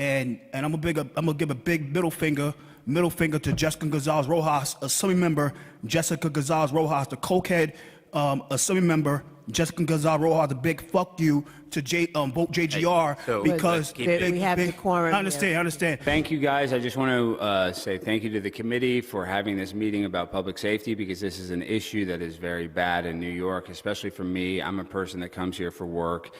and I'm gonna give a big middle finger to Jessica Gonzalez Rojas, Assembly Member Jessica Gonzalez Rojas, the cokehead Assembly Member Jessica Gonzalez Rojas, a big fuck you to vote JGR because we have the quorum. I understand. Thank you, guys. I just want to say thank you to the committee for having this meeting about public safety, because this is an issue that is very bad in New York, especially for me. I'm a person that comes here for work.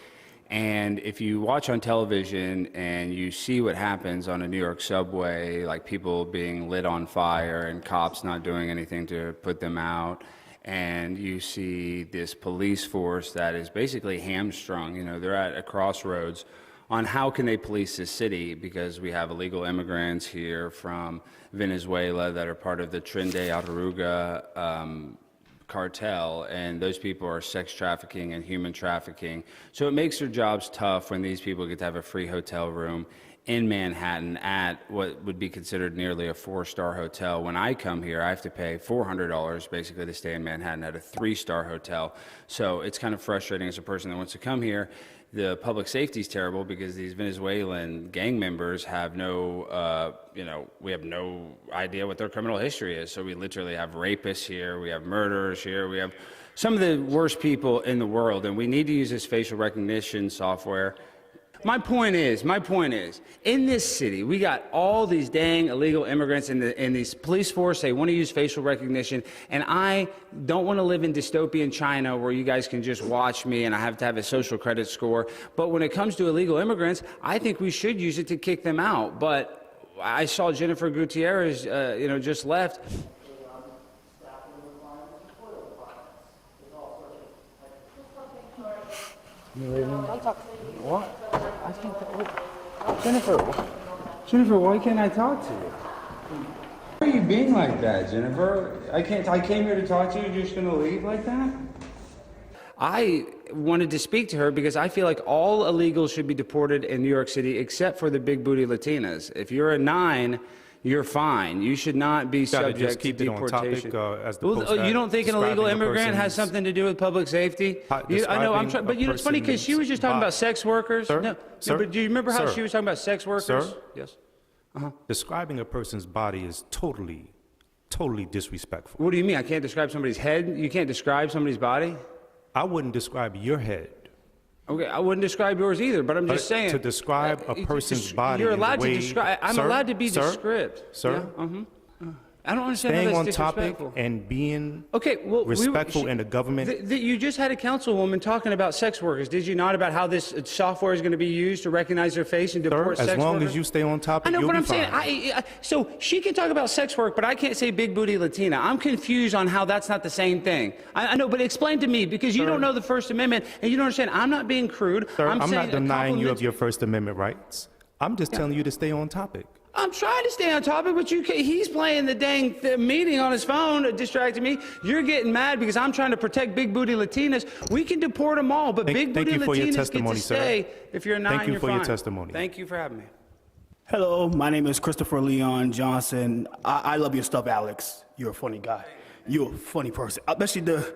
And if you watch on television and you see what happens on a New York subway, like people being lit on fire and cops not doing anything to put them out, and you see this police force that is basically hamstrung, you know, they're at a crossroads on how can they police this city, because we have illegal immigrants here from Venezuela that are part of the Tren de Arauca cartel, and those people are sex trafficking and human trafficking. So it makes their jobs tough when these people get to have a free hotel room in Manhattan at what would be considered nearly a 4-star hotel. When I come here, I have to pay $400 basically to stay in Manhattan at a 3-star hotel. So it's kind of frustrating as a person that wants to come here. The public safety is terrible because these Venezuelan gang members have no, we have no idea what their criminal history is. So we literally have rapists here, we have murderers here, we have some of the worst people in the world, and we need to use this facial recognition software. My point is, in this city, we got all these dang illegal immigrants in these police force. They want to use facial recognition, and I don't want to live in dystopian China where you guys can just watch me and I have to have a social credit score. But when it comes to illegal immigrants, I think we should use it to kick them out. But I saw Jennifer Gutierrez, just left. What? I think Jennifer, why can't I talk to you? Why are you being like that, Jennifer? I came here to talk to you, you're just gonna leave like that? I wanted to speak to her because I feel like all illegals should be deported in New York City except for the big booty Latinas. If you're a 9, you're fine. You should not be subject to deportation. You don't think an illegal immigrant has something to do with public safety? I know, I'm trying, but it's funny because she was just talking about sex workers. Sir? But do you remember how she was talking about sex workers? Sir? Yes. Describing a person's body is totally disrespectful. What do you mean? I can't describe somebody's head? You can't describe somebody's body? I wouldn't describe your head. Okay, I wouldn't describe yours either, but I'm just saying. To describe a person's body, you're allowed to describe. I'm allowed to be descriptive. Sir? Yeah, I don't understand Staying how on that's topic disrespectful. and being respectful in the government. You just had a councilwoman talking about sex workers, did you not? About how this software is going to be used to recognize their face and deport sex workers? As long as you stay on topic, I know, you'll but be I'm fine. saying, so she can talk about sex work, but I can't say big booty Latina. I'm confused on how that's not the same thing. I know, but explain to me, because you don't know the First Amendment, and you don't understand. I'm not being crude. Sir, I'm not denying you of your First Amendment rights. I'm just telling you to stay on topic. I'm trying to stay on topic, but he's playing the dang meeting on his phone, distracting me. You're getting mad because I'm trying to protect big booty Latinas. We can deport them all, but big booty Latinas get to stay. If you're a 9, you're fine. Thank you for your testimony. Thank you for having me. Hello, my name is Christopher Leon Johnson. I love your stuff, Alex. You're a funny guy. You're a funny person. Especially the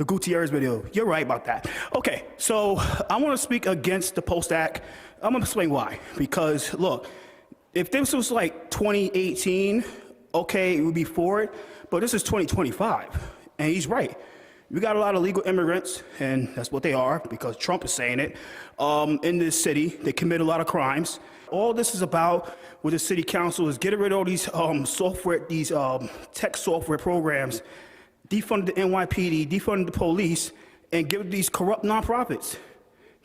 Gutierrez video. You're right about that. Okay, so I want to speak against the Post Act. I'm going to explain why. Because, look, if this was like 2018, okay, it would be for it, but this is 2025, and he's right. We got a lot of legal immigrants, and that's what they are, because Trump is saying it, in this city. They commit a lot of crimes. All this is about with the city council is getting rid of all these tech software programs, defund the NYPD, defund the police, and give these corrupt nonprofits,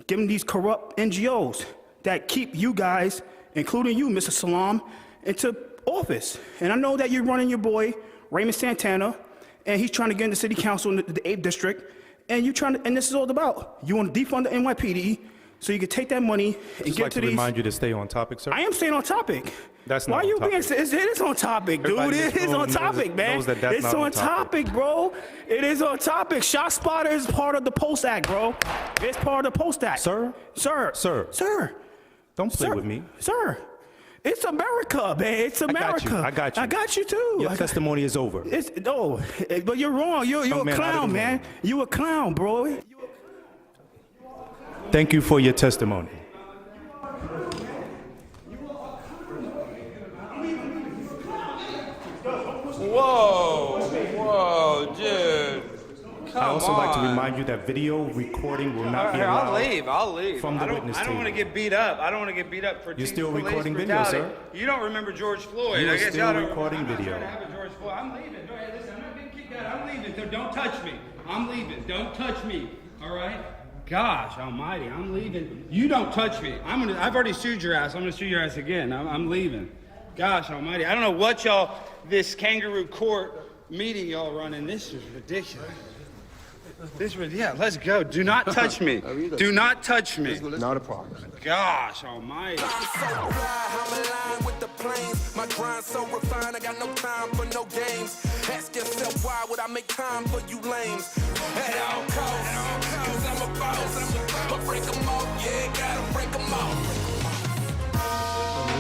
give them these corrupt NGOs that keep you guys, including you, Mr. Salam, into office. And I know that you're running your boy, Raymond Santana, and he's trying to get in the city council in the 8th district, and and this is all about. You want to defund the NYPD so you can take that money and get to these. Remind you to stay on topic, sir. I am staying on topic. That's not Why on you topic. being? It is on topic, dude. It is on topic, man. It's on topic, bro. It is on topic. Shot spotter is part of the Post Act, bro. It's part of the Post Act. Sir. Don't play with me. Sir, it's America, man. It's America. I got you. I got you too. Your testimony is over. But you're wrong. You're a clown, man. You a clown, bro. Thank you for your testimony. Whoa, dude. I also like to remind you that video recording will not be allowed. I'll leave. From the witness I don't want to table. get beat up. I don't want to get beat up for You're still police recording video, brutality. sir. You don't remember George Floyd. You I are guess still y'all don't. recording I'm not video. trying to have a George Floyd. I'm leaving. Go ahead, listen, I'm not getting kicked out. I'm leaving. So don't touch me. I'm leaving. Don't touch me. All right? Gosh almighty, I'm leaving. You don't touch me. I've already sued your ass. I'm gonna sue your ass again. I'm leaving. Gosh almighty. I don't know what this kangaroo court meeting y'all running. This is ridiculous. Yeah, let's go. Do not touch me. Do not touch me. Not a problem. Gosh almighty. I'm so fly, I'm aligned with the planes. My grind so refined, I got no time for no games. Ask yourself why would I make time for you lames? At all costs, cause I'm a boss. I'll break them off, yeah, gotta break them off.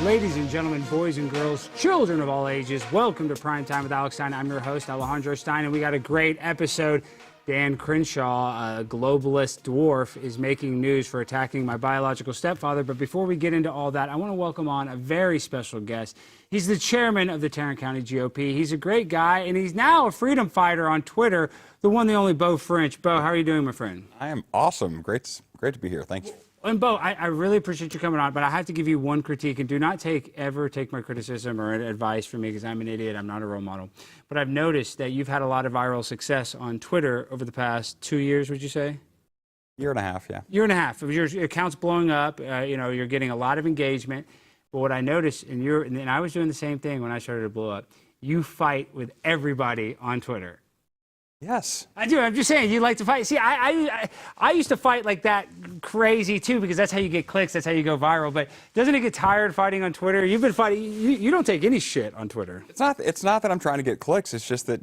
Ladies and gentlemen, boys and girls, children of all ages, welcome to Prime Time with Alex Stein. I'm your host, Alejandro Stein, and we got a great episode. Dan Crenshaw, a globalist dwarf, is making news for attacking my biological stepfather. But before we get into all that, I want to welcome on a very special guest. He's the chairman of the Tarrant County GOP. He's a great guy, and he's now a freedom fighter on Twitter, the one, the only Bo French. Bo, how are you doing, my friend? I am awesome. Great to be here. Thanks. And Bo, I really appreciate you coming on, but I have to give you one critique, and do not ever take my criticism or advice from me, because I'm an idiot. I'm not a role model. But I've noticed that you've had a lot of viral success on Twitter over the past 2 years, would you say? Year and a half, yeah. Year and a half. Your account's blowing up. You're getting a lot of engagement. But what I noticed, and I was doing the same thing when I started to blow up, you fight with everybody on Twitter. Yes. I do. I'm just saying, you like to fight. See, I used to fight like that crazy too, because that's how you get clicks. That's how you go viral. But doesn't it get tired fighting on Twitter? You've been fighting. You don't take any shit on Twitter. It's not that I'm trying to get clicks. It's just that,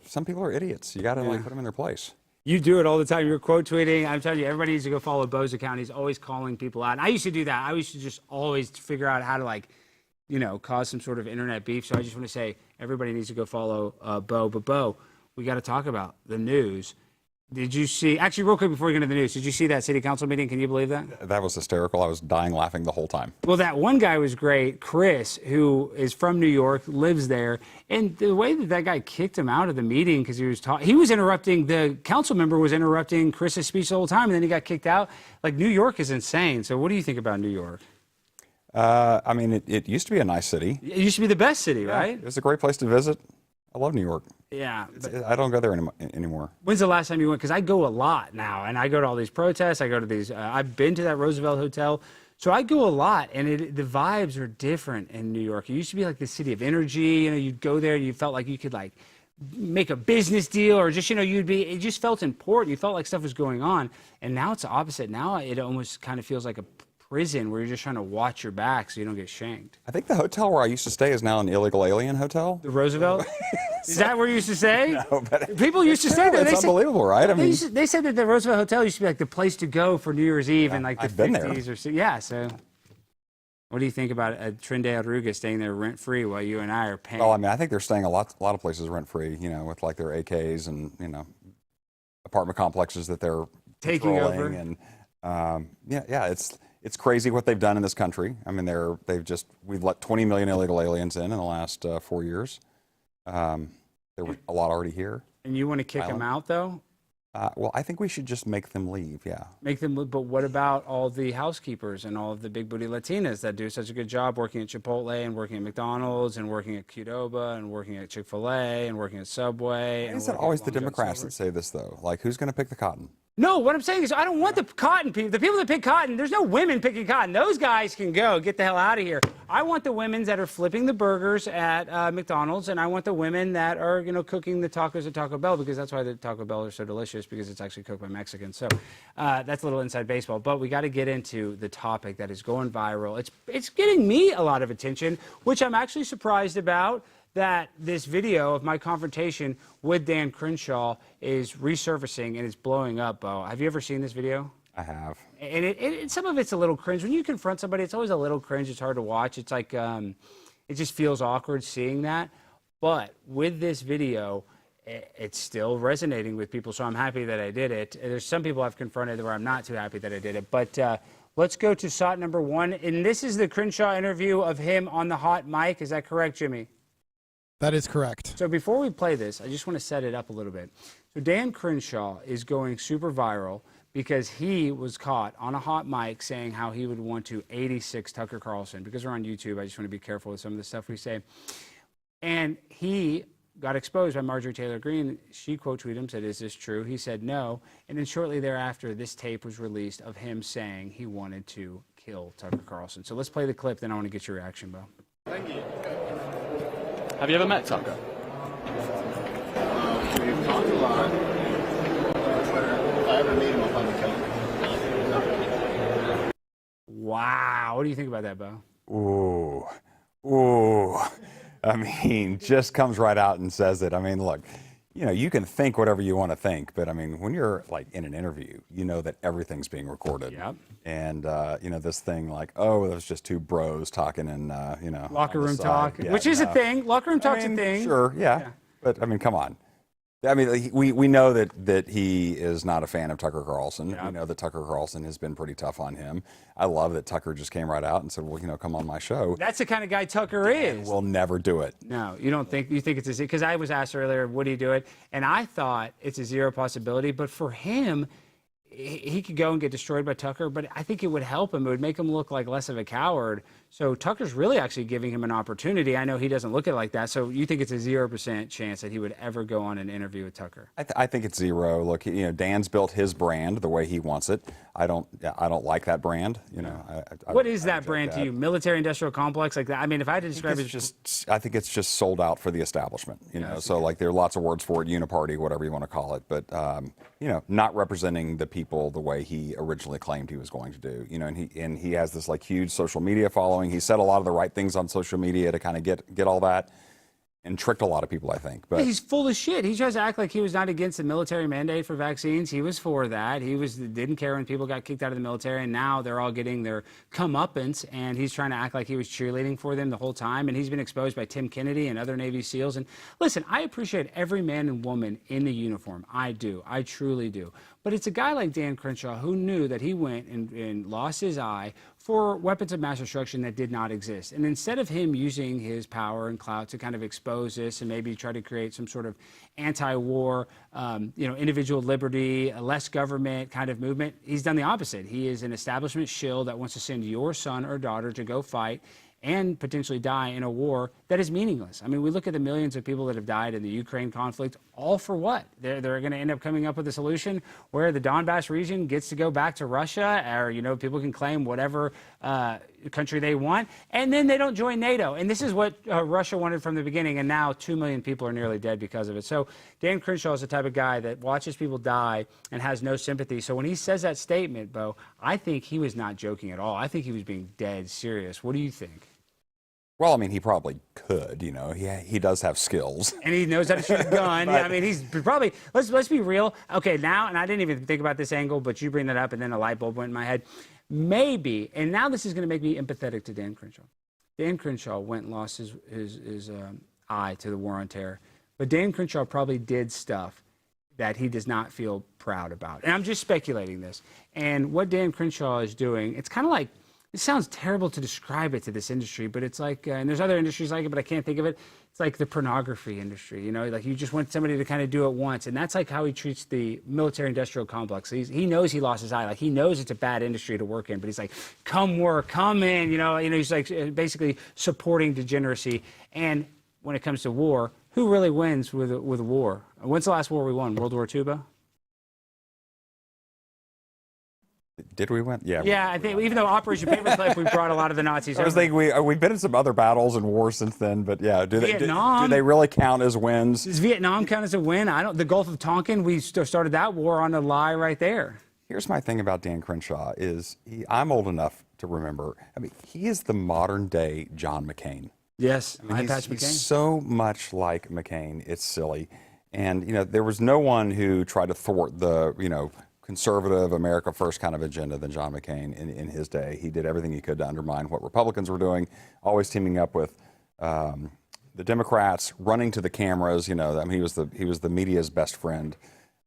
some people are idiots. You got to put them in their place. You do it all the time. You're quote tweeting. I'm telling you, everybody needs to go follow Bo's account. He's always calling people out. And I used to do that. I used to just always figure out how to cause some sort of internet beef. So I just want to say, everybody needs to go follow Bo. But Bo, we got to talk about the news. Did you see, actually real quick before we get into the news, did you see that city council meeting? Can you believe that? That was hysterical. I was dying laughing the whole time. Well, that one guy was great, Chris, who is from New York, lives there. And the way that guy kicked him out of the meeting because he was interrupting, the council member was interrupting Chris's speech the whole time, and then he got kicked out. Like, New York is insane. So what do you think about New York? It used to be a nice city. It used to be the best city, right? It was a great place to visit. I love New York. Yeah. I don't go there anymore. When's the last time you went? Because I go a lot now, and I go to all these protests. I go to these. I've been to that Roosevelt Hotel, so I go a lot, and the vibes are different in New York. It used to be like the city of energy. You'd go there, and you felt like you could make a business deal, or just it just felt important. You felt like stuff was going on, and now it's the opposite. Now it almost kind of feels like a prison where you're just trying to watch your back so you don't get shanked. I think the hotel where I used to stay is now an illegal alien hotel. The Roosevelt? Is that where you used to stay? No, but people used to stay there. It's unbelievable, right? They said that the Roosevelt Hotel used to be like the place to go for New Year's Eve in like the I've been 50s or so. Yeah, so what do you think about Trindale Aruga staying there rent-free while you and I are paying? Well, I think they're staying a lot of places rent-free, with like their AKs and, apartment complexes that they're taking over. And it's crazy what they've done in this country. We've let 20 million illegal aliens in the last 4 years. There were a lot already here. And you want to kick them out, though? Well, I think we should just make them leave, yeah. Make them leave, but what about all the housekeepers and all of the big booty Latinas that do such a good job working at Chipotle and working at McDonald's and working at Qdoba and working at Chick-fil-A and working at Subway? Is it always the Democrats that say this, though? Like, who's going to pick the cotton? No, what I'm saying is I don't want the cotton people. The people that pick cotton, there's no women picking cotton. Those guys can go. Get the hell out of here. I want the women that are flipping the burgers at McDonald's, and I want the women that are, cooking the tacos at Taco Bell, because that's why the Taco Bell are so delicious, because it's actually cooked by Mexicans. So that's a little inside baseball. But we got to get into the topic that is going viral. It's getting me a lot of attention, which I'm actually surprised about. That this video of my confrontation with Dan Crenshaw is resurfacing and it's blowing up, Bo. Have you ever seen this video? I have. And some of it's a little cringe. When you confront somebody, it's always a little cringe. It's hard to watch. It's like, it just feels awkward seeing that. But with this video, it's still resonating with people, so I'm happy that I did it. There's some people I've confronted where I'm not too happy that I did it. But let's go to shot number one. And this is the Crenshaw interview of him on the hot mic. Is that correct, Jimmy? That is correct. So before we play this, I just want to set it up a little bit. So Dan Crenshaw is going super viral because he was caught on a hot mic saying how he would want to 86 Tucker Carlson. Because we're on YouTube, I just want to be careful with some of the stuff we say. And he got exposed by Marjorie Taylor Greene. She quote tweeted him, said, "Is this true?" He said no. And then shortly thereafter, this tape was released of him saying he wanted to kill Tucker Carlson. So let's play the clip, then I want to get your reaction, Bo. Thank you. Have you ever met Tucker? We've talked a lot. If I ever meet him, I'll probably kill him. Wow. What do you think about that, Bo? Ooh. I mean, just comes right out and says it. I mean, look, you can think whatever you want to think, but I mean, when you're like in an interview, you know that everything's being recorded. Yep. And this thing like, oh, there's just two bros talking and Locker on the room side. talk, Yeah, which is a thing. Locker room talk's a thing. Sure, yeah. But I mean, come on. I mean, we know that he is not a fan of Tucker Carlson. Yep. We know that Tucker Carlson has been pretty tough on him. I love that Tucker just came right out and said, well, come on my show. That's the kind of guy Tucker is. We'll never do it. No, you don't think, you think it's a, because I was asked earlier, would he do it? And I thought it's a zero possibility, but for him, he could go and get destroyed by Tucker, but I think it would help him. It would make him look like less of a coward. So Tucker's really actually giving him an opportunity. I know he doesn't look at it like that. So you think it's a 0% chance that he would ever go on an interview with Tucker? I think it's zero. Look, Dan's built his brand the way he wants it. I don't like that brand. What is that brand to you? Military-industrial complex like that? I mean, if I had to describe it, I think it's just sold out for the establishment. So like there are lots of words for it, uniparty, whatever you want to call it, but not representing the people the way he originally claimed he was going to do. And he has this like huge social media following. He said a lot of the right things on social media to kind of get all that, and tricked a lot of people, I think. But he's full of shit. He tries to act like he was not against the military mandate for vaccines. He was for that. He didn't care when people got kicked out of the military, and now they're all getting their comeuppance, and he's trying to act like he was cheerleading for them the whole time, and he's been exposed by Tim Kennedy and other Navy SEALs. And listen, I appreciate every man and woman in the uniform. I do. I truly do. But it's a guy like Dan Crenshaw who knew that he went and lost his eye for weapons of mass destruction that did not exist. And instead of him using his power and clout to kind of expose this and maybe try to create some sort of anti-war, individual liberty, a less government kind of movement, he's done the opposite. He is an establishment shill that wants to send your son or daughter to go fight and potentially die in a war that is meaningless. I mean, we look at the millions of people that have died in the Ukraine conflict, all for what? They're going to end up coming up with a solution where the Donbass region gets to go back to Russia, or, people can claim whatever country they want, and then they don't join NATO. And this is what Russia wanted from the beginning, and now 2 million people are nearly dead because of it. So Dan Crenshaw is the type of guy that watches people die and has no sympathy. So when he says that statement, Bo, I think he was not joking at all. I think he was being dead serious. What do you think? Well, I mean, he probably could, he does have skills. And he knows how to shoot a gun. Yeah, I mean, he's probably, let's be real. Okay, now, and I didn't even think about this angle, but you bring that up and then a light bulb went in my head. Maybe, and now this is going to make me empathetic to Dan Crenshaw. Dan Crenshaw went and lost his eye to the war on terror. But Dan Crenshaw probably did stuff that he does not feel proud about. And I'm just speculating this. And what Dan Crenshaw is doing, it's kind of like, it sounds terrible to describe it to this industry, but it's like, and there's other industries like it, but I can't think of it. It's like the pornography industry, like you just want somebody to kind of do it once. And that's like how he treats the military industrial complex. He knows he lost his eye. Like he knows it's a bad industry to work in, but he's like, come work, come in, he's like basically supporting degeneracy. And when it comes to war, who really wins with war? When's the last war we won? World War II, Bo? Did we win? Yeah. Yeah, I think even though Operation Paperclip, we brought a lot of the Nazis. I was thinking we've been in some other battles and wars since then, but yeah, do they really count as wins? Does Vietnam count as a win? The Gulf of Tonkin, we started that war on a lie right there. Here's my thing about Dan Crenshaw is I'm old enough to remember. I mean, he is the modern day John McCain. Yes, he's so much like McCain. It's silly, and there was no one who tried to thwart the conservative America First kind of agenda than John McCain in his day. He did everything he could to undermine what Republicans were doing, always teaming up with the Democrats, running to the cameras. He was the media's best friend.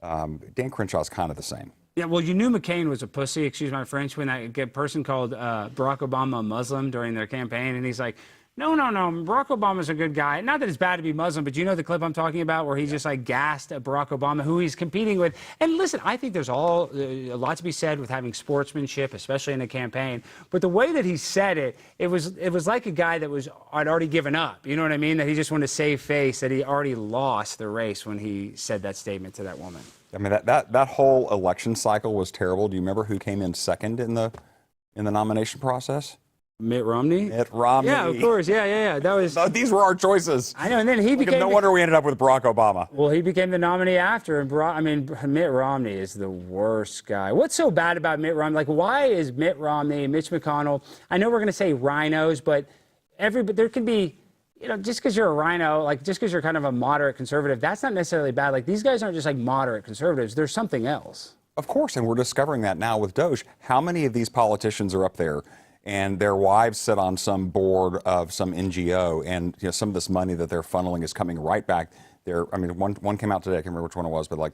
Dan Crenshaw's kind of the same. Yeah, well, you knew McCain was a pussy, excuse my French, when that person called Barack Obama a Muslim during their campaign, and he's like, No. Barack Obama's a good guy. Not that it's bad to be Muslim, but you know the clip I'm talking about where he just like gassed at Barack Obama, who he's competing with. And listen, I think there's a lot to be said with having sportsmanship, especially in a campaign. But the way that he said it, it was like a guy that had already given up. You know what I mean? That he just wanted to save face, that he already lost the race when he said that statement to that woman. I mean, that whole election cycle was terrible. Do you remember who came in second in the nomination process? Mitt Romney? Mitt Romney. Yeah, of course. Yeah. That was. These were our choices. I know, and then he became. No wonder we ended up with Barack Obama. Well, he became the nominee after, and Mitt Romney is the worst guy. What's so bad about Mitt Romney? Like, why is Mitt Romney, Mitch McConnell? I know we're going to say rhinos, but there can be, just because you're a rhino, like just because you're kind of a moderate conservative, that's not necessarily bad. Like these guys aren't just like moderate conservatives. There's something else. Of course, and we're discovering that now with Doge. How many of these politicians are up there and their wives sit on some board of some NGO, and some of this money that they're funneling is coming right back there? I mean, one came out today, I can't remember which one it was, but like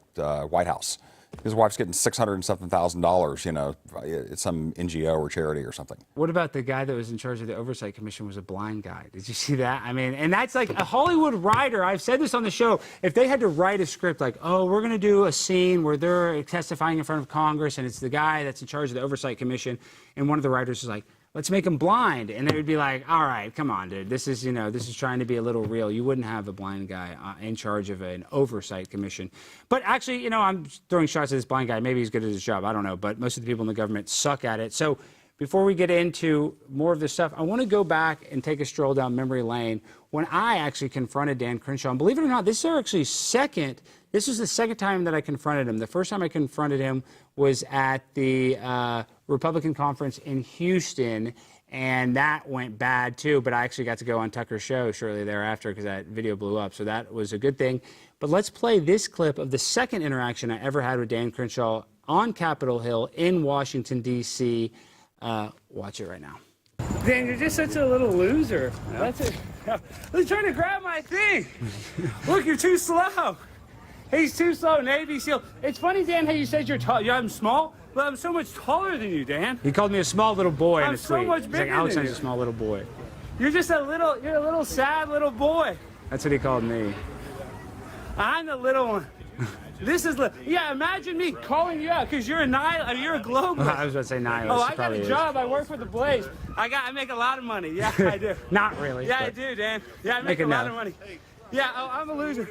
White House. His wife's getting $600 and something thousand, it's some NGO or charity or something. What about the guy that was in charge of the Oversight Commission was a blind guy? Did you see that? I mean, and that's like a Hollywood writer. I've said this on the show. If they had to write a script like, oh, we're going to do a scene where they're testifying in front of Congress and it's the guy that's in charge of the Oversight Commission, and one of the writers is like, let's make him blind. And they would be like, all right, come on, dude. This is trying to be a little real. You wouldn't have a blind guy in charge of an oversight commission. But actually, I'm throwing shots at this blind guy. Maybe he's good at his job. I don't know. But most of the people in the government suck at it. So before we get into more of this stuff, I want to go back and take a stroll down memory lane when I actually confronted Dan Crenshaw. And believe it or not, this is the second time that I confronted him. The first time I confronted him was at the Republican conference in Houston, and that went bad too, but I actually got to go on Tucker's show shortly thereafter because that video blew up, so that was a good thing. But let's play this clip of the second interaction I ever had with Dan Crenshaw on Capitol Hill in Washington, D.C. Watch it right now. Dan, you're just such a little loser. That's it. He's trying to grab my thing. Look, you're too slow. He's too slow, Navy SEAL. It's funny, Dan, how you said you're tall. I'm small, but I'm so much taller than you, Dan. He called me a small little boy in a tweet. I'm so much bigger than you. Alex Stein's a small little boy. You're a little sad little boy. That's what he called me. I'm the little one. Imagine me calling you out because you're a globalist. I was about to say nihilist. Oh, I got a job. I work for the Blaze. I make a lot of money. Yeah, I do. Not really. Yeah, I do, Dan. Yeah, I make a lot of money. Yeah, I'm a loser.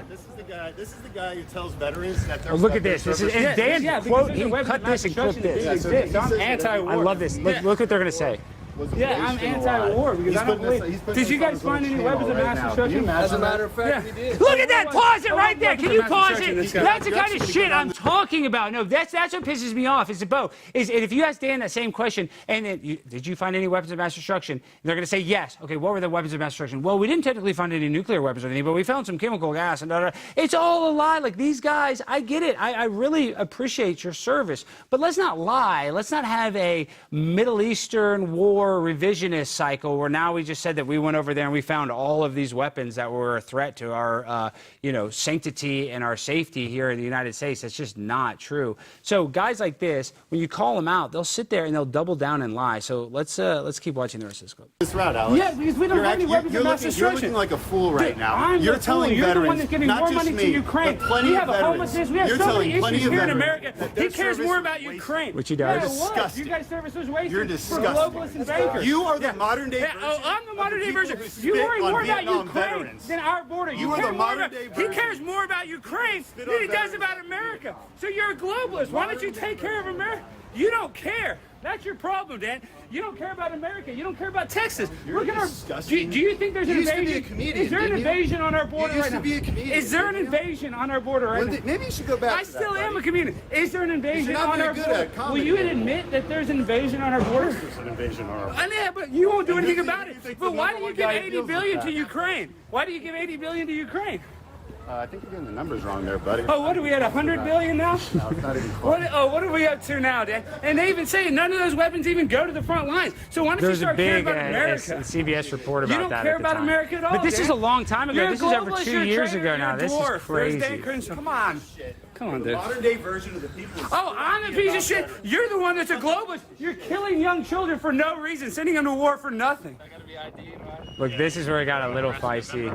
This is the guy who tells veterans that they're. Oh, look at this. This is Dan quote. He cut this and clipped this. I'm anti-war. I love this. Look what they're gonna say. I'm anti-war because I don't believe. Did you guys find any weapons of mass destruction? As a matter of fact, we did. Look at that! Pause it right there. Can you pause it? That's the kind of shit I'm talking about. No, that's what pisses me off. Is if you ask Dan that same question, and then did you find any weapons of mass destruction? They're going to say yes. Okay, what were the weapons of mass destruction? Well, we didn't technically find any nuclear weapons or anything, but we found some chemical gas and It's all a lie. Like these guys, I get it. I really appreciate your service, but let's not lie. Let's not have a Middle Eastern war revisionist cycle where now we just said that we went over there and we found all of these weapons that were a threat to our sanctity and our safety here in the United States. That's just not true. So guys like this, when you call them out, they'll sit there and they'll double down and lie. So let's keep watching the rest of this clip. This route, Alex. Yeah, because we don't have any weapons of mass destruction. You're looking like a fool right now. You're telling veterans, you're the one that's giving more money to Ukraine. We have homelessness. We have so many issues here in America. He cares more about Ukraine. Which he does. Disgusting. You guys service was wasted. You're disgusting. For globalists and bankers. You are the modern day version. I'm the modern day version. You worry more about Ukraine than our border. You are the modern day version. He cares more about Ukraine than he does about America. So you're a globalist. Why don't you take care of America? You don't care. That's your problem, Dan. You don't care about America. You don't care about Texas. Look at our. Do you think there's an invasion? To be a comedian, is there an invasion on our border right now? You used to be a comedian. Is there an invasion on our border right now? Maybe you should go back. I still am a comedian. Is there an invasion on our border? Will you admit that there's an invasion on our border? There's an invasion on our border. Yeah, but you won't do anything about it. But why do you give $80 billion to Ukraine? Why do you give $80 billion to Ukraine? I think you're getting the numbers wrong there, buddy. Oh, what are we at, $100 billion now? No, it's not even close. What are we up to now, Dan? And they even say none of those weapons even go to the front lines. So why don't you start caring about America? There's a big CBS report about that. You don't care about America at all. But this is a long time ago. This is over 2 years ago now. This is crazy. Come on. Come on, dude. Modern day version of the people. Oh, I'm a piece of shit. You're the one that's a globalist. You're killing young children for no reason, sending them to war for nothing. Look, this is where it got a little feisty.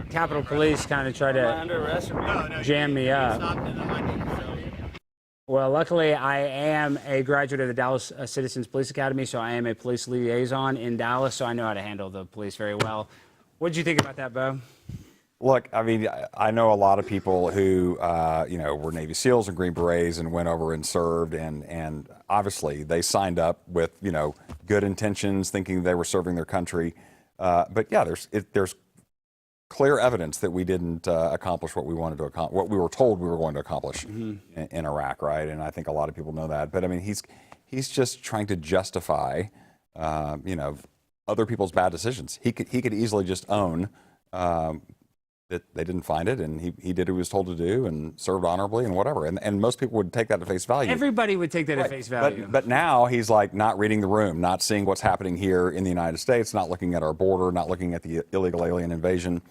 Capitol Police kind of tried to jam me up. Well, luckily, I am a graduate of the Dallas Citizens Police Academy, so I am a police liaison in Dallas, so I know how to handle the police very well. What did you think about that, Bo? Look, I mean, I know a lot of people who, were Navy SEALs and Green Berets and went over and served, and obviously they signed up with, good intentions, thinking they were serving their country. But yeah, there's clear evidence that we didn't accomplish what we wanted to accomplish, what we were told we were going to accomplish in Iraq, right? And I think a lot of people know that. But I mean, he's just trying to justify, other people's bad decisions. He could easily just own that they didn't find it, and he did what he was told to do and served honorably and whatever. And most people would take that at face value. Everybody would take that at face value. But now he's like not reading the room, not seeing what's happening here in the United States, not looking at our border, not looking at the illegal alien invasion,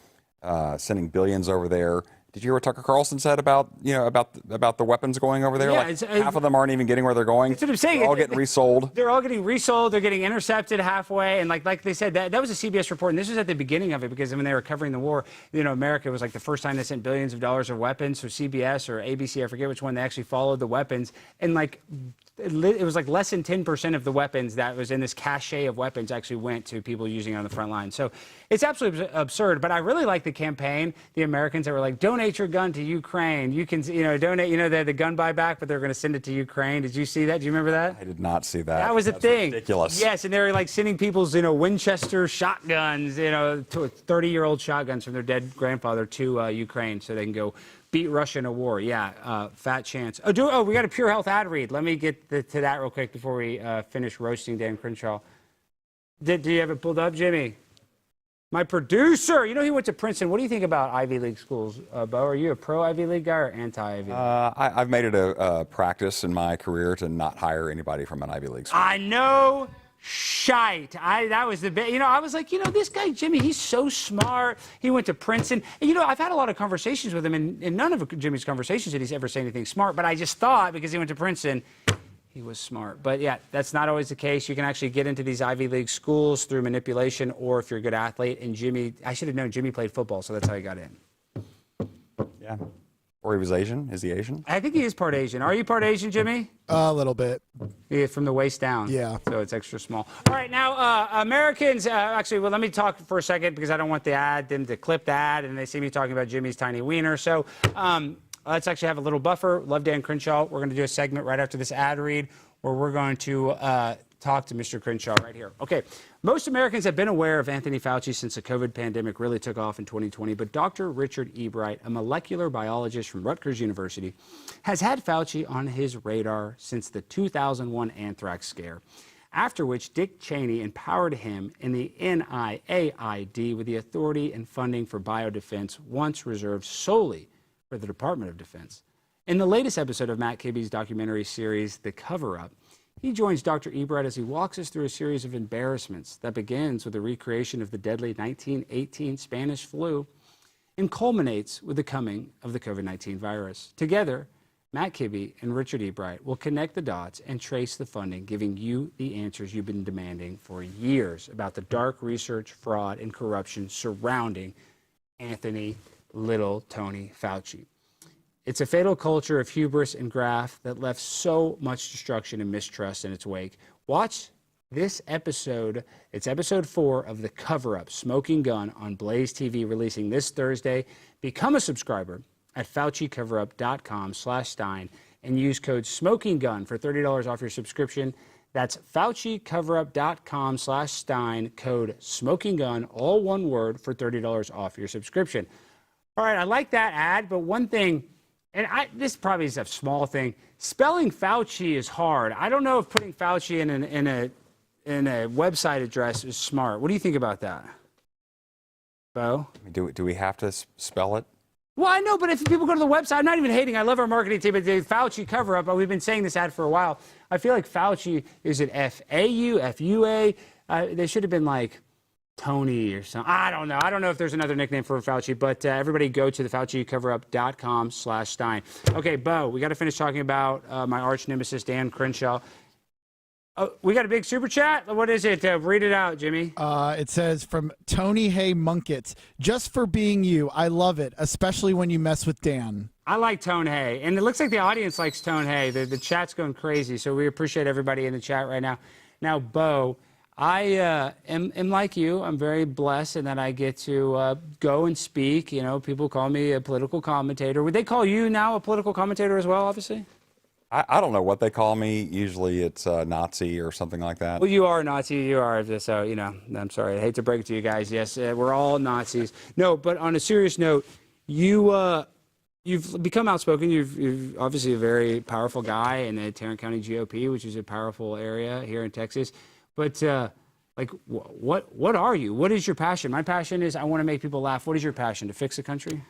sending billions over there. Did you hear what Tucker Carlson said about the weapons going over there? Yeah, like half of them aren't even getting where they're going. That's what I'm saying. They're all getting resold. They're all getting resold. They're getting intercepted halfway. And like they said, that was a CBS report. And this was at the beginning of it, because when they were covering the war, America was like the first time they sent billions of dollars of weapons. So CBS or ABC, I forget which one, they actually followed the weapons. And it was like less than 10% of the weapons that was in this cache of weapons actually went to people using it on the front line. So it's absolutely absurd. But I really like the campaign, the Americans that were like, donate your gun to Ukraine. You can, donate, the gun buyback, but they're going to send it to Ukraine. Did you see that? Do you remember that? I did not see that. That was a thing. Ridiculous. Yes, and they were like sending people's, Winchester shotguns, 30-year-old shotguns from their dead grandfather to Ukraine so they can go beat Russia in a war. Yeah, fat chance. We got a PureHealth ad read. Let me get to that real quick before we finish roasting Dan Crenshaw. Do you have it pulled up, Jimmy? My producer. He went to Princeton. What do you think about Ivy League schools, Bo? Are you a pro Ivy League guy or anti-Ivy League? I've made it a practice in my career to not hire anybody from an Ivy League school. I know. Shite. That was the bit. I was like, this guy, Jimmy, he's so smart. He went to Princeton. And, I've had a lot of conversations with him, and in none of Jimmy's conversations did he ever say anything smart. But I just thought, because he went to Princeton, he was smart. But, yeah, that's not always the case. You can actually get into these Ivy League schools through manipulation or if you're a good athlete. And Jimmy, I should have known Jimmy played football, so that's how he got in. Yeah. Or he was Asian. Is he Asian? I think he is part Asian. Are you part Asian, Jimmy? A little bit. Yeah, from the waist down. Yeah. So it's extra small. All right, now Americans, let me talk for a second because I don't want them to clip the ad and they see me talking about Jimmy's tiny wiener. So let's actually have a little buffer. Love Dan Crenshaw. We're going to do a segment right after this ad read where we're going to talk to Mr. Crenshaw right here. Okay, most Americans have been aware of Anthony Fauci since the COVID pandemic really took off in 2020, but Dr. Richard Ebright, a molecular biologist from Rutgers University, has had Fauci on his radar since the 2001 anthrax scare, after which Dick Cheney empowered him in the NIAID with the authority and funding for biodefense once reserved solely for the Department of Defense. In the latest episode of Matt Kibbe's documentary series, The Coverup, he joins Dr. Ebright as he walks us through a series of embarrassments that begins with the recreation of the deadly 1918 Spanish flu and culminates with the coming of the COVID-19 virus. Together, Matt Kibbe and Richard Ebright will connect the dots and trace the funding, giving you the answers you've been demanding for years about the dark research, fraud, and corruption surrounding Anthony Little Tony Fauci. It's a fatal culture of hubris and graft that left so much destruction and mistrust in its wake. Watch this episode. It's episode 4 of The Coverup, Smoking Gun, on Blaze TV, releasing this Thursday. Become a subscriber at FauciCoverup.com/Stein and use code SMOKINGGUN for $30 off your subscription. That's FauciCoverup.com/Stein, code SMOKINGGUN, all one word, for $30 off your subscription. All right, I like that ad, but one thing, and this probably is a small thing, spelling Fauci is hard. I don't know if putting Fauci in a website address is smart. What do you think about that, Bo? Do we have to spell it? Well, I know, but if people go to the website, I'm not even hating. I love our marketing team, but the Fauci Coverup, but we've been saying this ad for a while. I feel like Fauci, is it F-A-U, F-U-A? They should have been like Tony or something. I don't know. I don't know if there's another nickname for Fauci, but everybody go to the FauciCoverup.com/Stein. Okay, Bo, we got to finish talking about my arch nemesis, Dan Crenshaw. Oh, we got a big super chat? What is it? Read it out, Jimmy. It says from Tony Hay Munkett, just for being you. I love it, especially when you mess with Dan. I like Tone Hay, and it looks like the audience likes Tone Hay. The chat's going crazy, so we appreciate everybody in the chat right now. Now, Bo, I am like you. I'm very blessed in that I get to go and speak. You know, people call me a political commentator. Would they call you now a political commentator as well, obviously? I don't know what they call me. Usually it's Nazi or something like that. Well, you are a Nazi. You are. So, you know, I'm sorry. I hate to break it to you guys. Yes, we're all Nazis. No, but on a serious note, you've become outspoken. You've obviously a very powerful guy in the Tarrant County GOP, which is a powerful area here in Texas. But like, what are you? What is your passion? My passion is I want to make people laugh. What is your passion? To fix the country?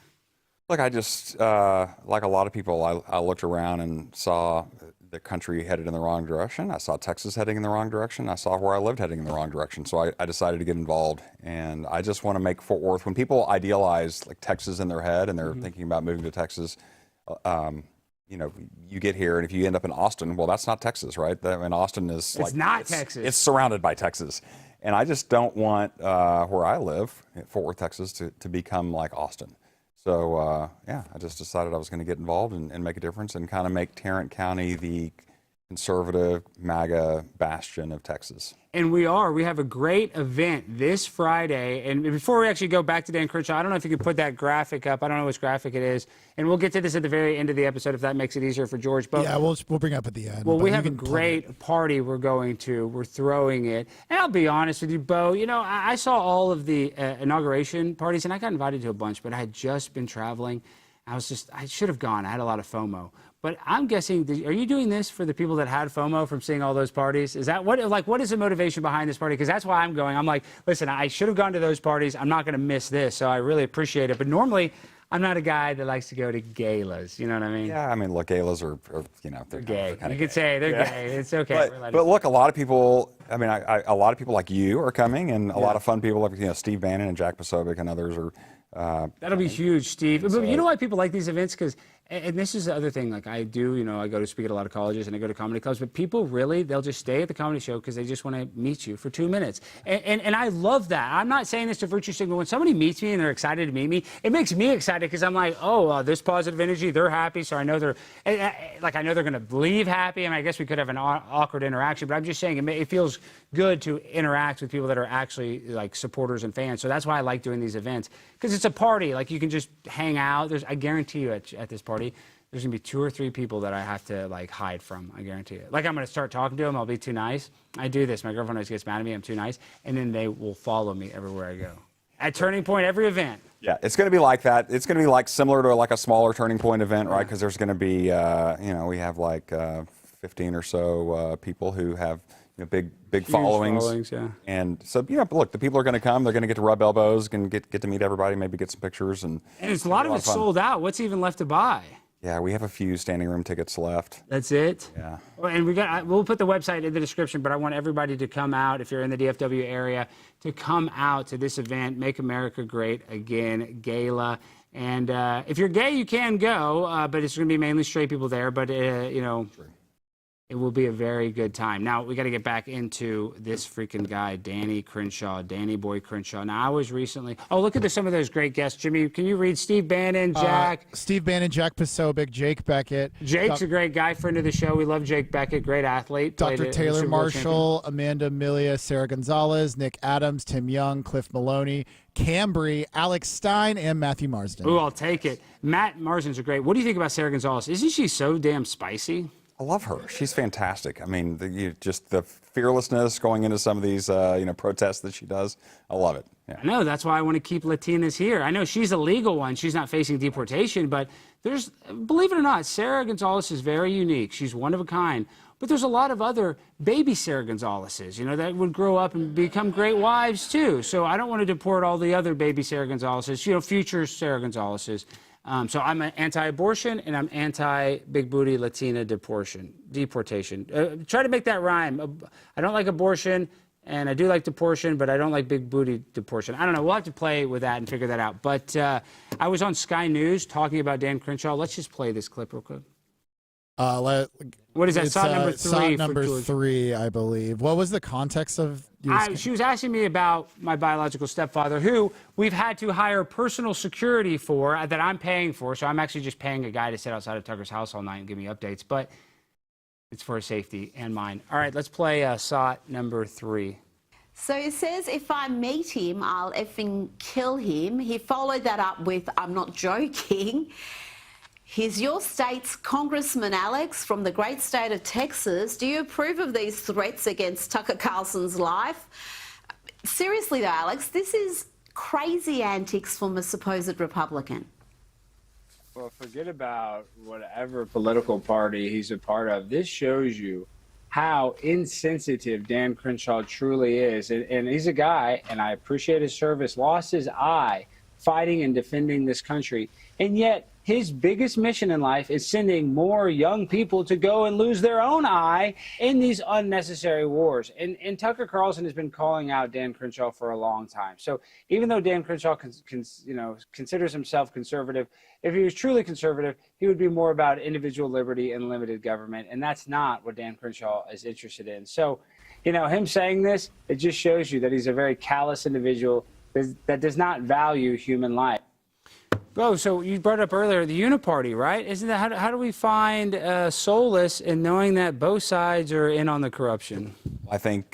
Look, I just, like a lot of people, I looked around and saw the country headed in the wrong direction. I saw Texas heading in the wrong direction. I saw where I lived heading in the wrong direction. So I decided to get involved. And I just want to make Fort Worth, when people idealize like Texas in their head and they're thinking about moving to Texas, you know, you get here and if you end up in Austin, well, that's not Texas, right? I mean, Austin is It's not Texas. It's surrounded by Texas. And I just don't want where I live, Fort Worth, Texas, to become like Austin. So, yeah, I just decided I was going to get involved and make a difference and kind of make Tarrant County the conservative MAGA bastion of Texas. And we have a great event this Friday. And before we actually go back to Dan Crenshaw, I don't know if you could put that graphic up. I don't know which graphic it is. And we'll get to this at the very end of the episode if that makes it easier for George. But Yeah, we'll bring it up at the end. well, but we you have a can plug great party we're going to. We're throwing it. And I'll be honest with you, Bo, you know, I saw all of the inauguration parties, and I got invited to a bunch, but I had just been traveling. I should have gone. I had a lot of FOMO. But I'm guessing, are you doing this for the people that had FOMO from seeing all those parties? Is that what is the motivation behind this party? Because that's why I'm going. I'm like, listen, I should have gone to those parties. I'm not going to miss this. So I really appreciate it. But normally, I'm not a guy that likes to go to galas. You know what I mean? Yeah, I mean, look, galas are you know, they're Gay. kind You of could say they're gay. It's okay. But look, a lot of people, I mean, a lot of people like you are coming, and a lot of fun people like, you know, Steve Bannon and Jack Posobiec and others are. That'll be huge, Steve. But you know why people like these events? Because, and this is the other thing, like I do, you know, I go to speak at a lot of colleges and I go to comedy clubs, but people really, they'll just stay at the comedy show because they just want to meet you for 2 minutes. And I love that. I'm not saying this to virtue signal. When somebody meets me and they're excited to meet me, it makes me excited because I'm like, oh, this positive energy, they're happy. So I know I know they're going to leave happy. I mean, I guess we could have an awkward interaction, but I'm just saying it feels good to interact with people that are actually like supporters and fans. So that's why I like doing these events, because it's a party. Like you can just hang out. I guarantee you at this party, there's gonna be 2 or 3 people that I have to like hide from. I guarantee it. Like I'm gonna start talking to them. I'll be too nice. I do this. My girlfriend always gets mad at me. I'm too nice, and then they will follow me everywhere I go. At Turning Point, every event. Yeah, it's going to be like that. It's going to be like similar to like a smaller Turning Point event, right? Because there's going to be, you know, we have like 15 or so people who have, you know, big followings. Yeah. And so, you know, look, the people are going to come. They're going to get to rub elbows, and get to meet everybody, maybe get some pictures, and it's a lot of it's sold out. What's even left to buy? Yeah, we have a few standing room tickets left. That's it? Yeah. And we'll put the website in the description, but I want everybody to come out, if you're in the DFW area, to come out to this event, Make America Great Again Gala. And if you're gay, you can go, but it's going to be mainly straight people there. But, you know, it will be a very good time. Now, we got to get back into this freaking guy, Danny Crenshaw, Danny Boy Crenshaw. Now, I was recently... Oh, look at some of those great guests. Jimmy, can you read Steve Bannon, Jack? Steve Bannon, Jack Posobiec, Jake Beckett. Jake's a great guy, friend of the show. We love Jake Beckett, great athlete. Dr. Taylor Marshall, Amanda Milia, Sarah Gonzalez, Nick Adams, Tim Young, Cliff Maloney, Cambry, Alex Stein, and Matthew Marsden. Ooh, I'll take it. Matt Marsden's a great... What do you think about Sarah Gonzalez? Isn't she so damn spicy? I love her. She's fantastic. I mean, just the fearlessness going into some of these, you know, protests that she does. I love it. Yeah. I know. That's why I want to keep Latinas here. I know she's a legal one. She's not facing deportation, but believe it or not, Sarah Gonzalez is very unique. She's one of a kind. But there's a lot of other baby Sarah Gonzalez's, you know, that would grow up and become great wives too. So I don't want to deport all the other baby Sarah Gonzalez's, you know, future Sarah Gonzalez's. So I'm anti-abortion and I'm anti-big booty Latina deportation. Try to make that rhyme. I don't like abortion and I do like proportion, but I don't like big booty proportion. I don't know. We'll have to play with that and figure that out. But I was on Sky News talking about Dan Crenshaw. Let's just play this clip real quick. What is that? Shot number 3. Shot number 3, I believe. What was the context of? She was asking me about my biological stepfather, who we've had to hire personal security for that I'm paying for. So I'm actually just paying a guy to sit outside of Tucker's house all night and give me updates. But it's for his safety and mine. All right, let's play shot number 3. So it says, if I meet him, I'll effing kill him. He followed that up with, I'm not joking. He's your state's congressman, Alex, from the great state of Texas. Do you approve of these threats against Tucker Carlson's life? Seriously, though, Alex, this is crazy antics from a supposed Republican. Well, forget about whatever political party he's a part of. This shows you how insensitive Dan Crenshaw truly is. And he's a guy, and I appreciate his service, lost his eye fighting and defending this country. And yet his biggest mission in life is sending more young people to go and lose their own eye in these unnecessary wars. And Tucker Carlson has been calling out Dan Crenshaw for a long time. So even though Dan Crenshaw considers himself conservative, if he was truly conservative, he would be more about individual liberty and limited government. And that's not what Dan Crenshaw is interested in. So, him saying this, it just shows you that he's a very callous individual that does not value human life. Oh, so you brought up earlier the uniparty, right? Isn't that how do we find solace in knowing that both sides are in on the corruption? I think,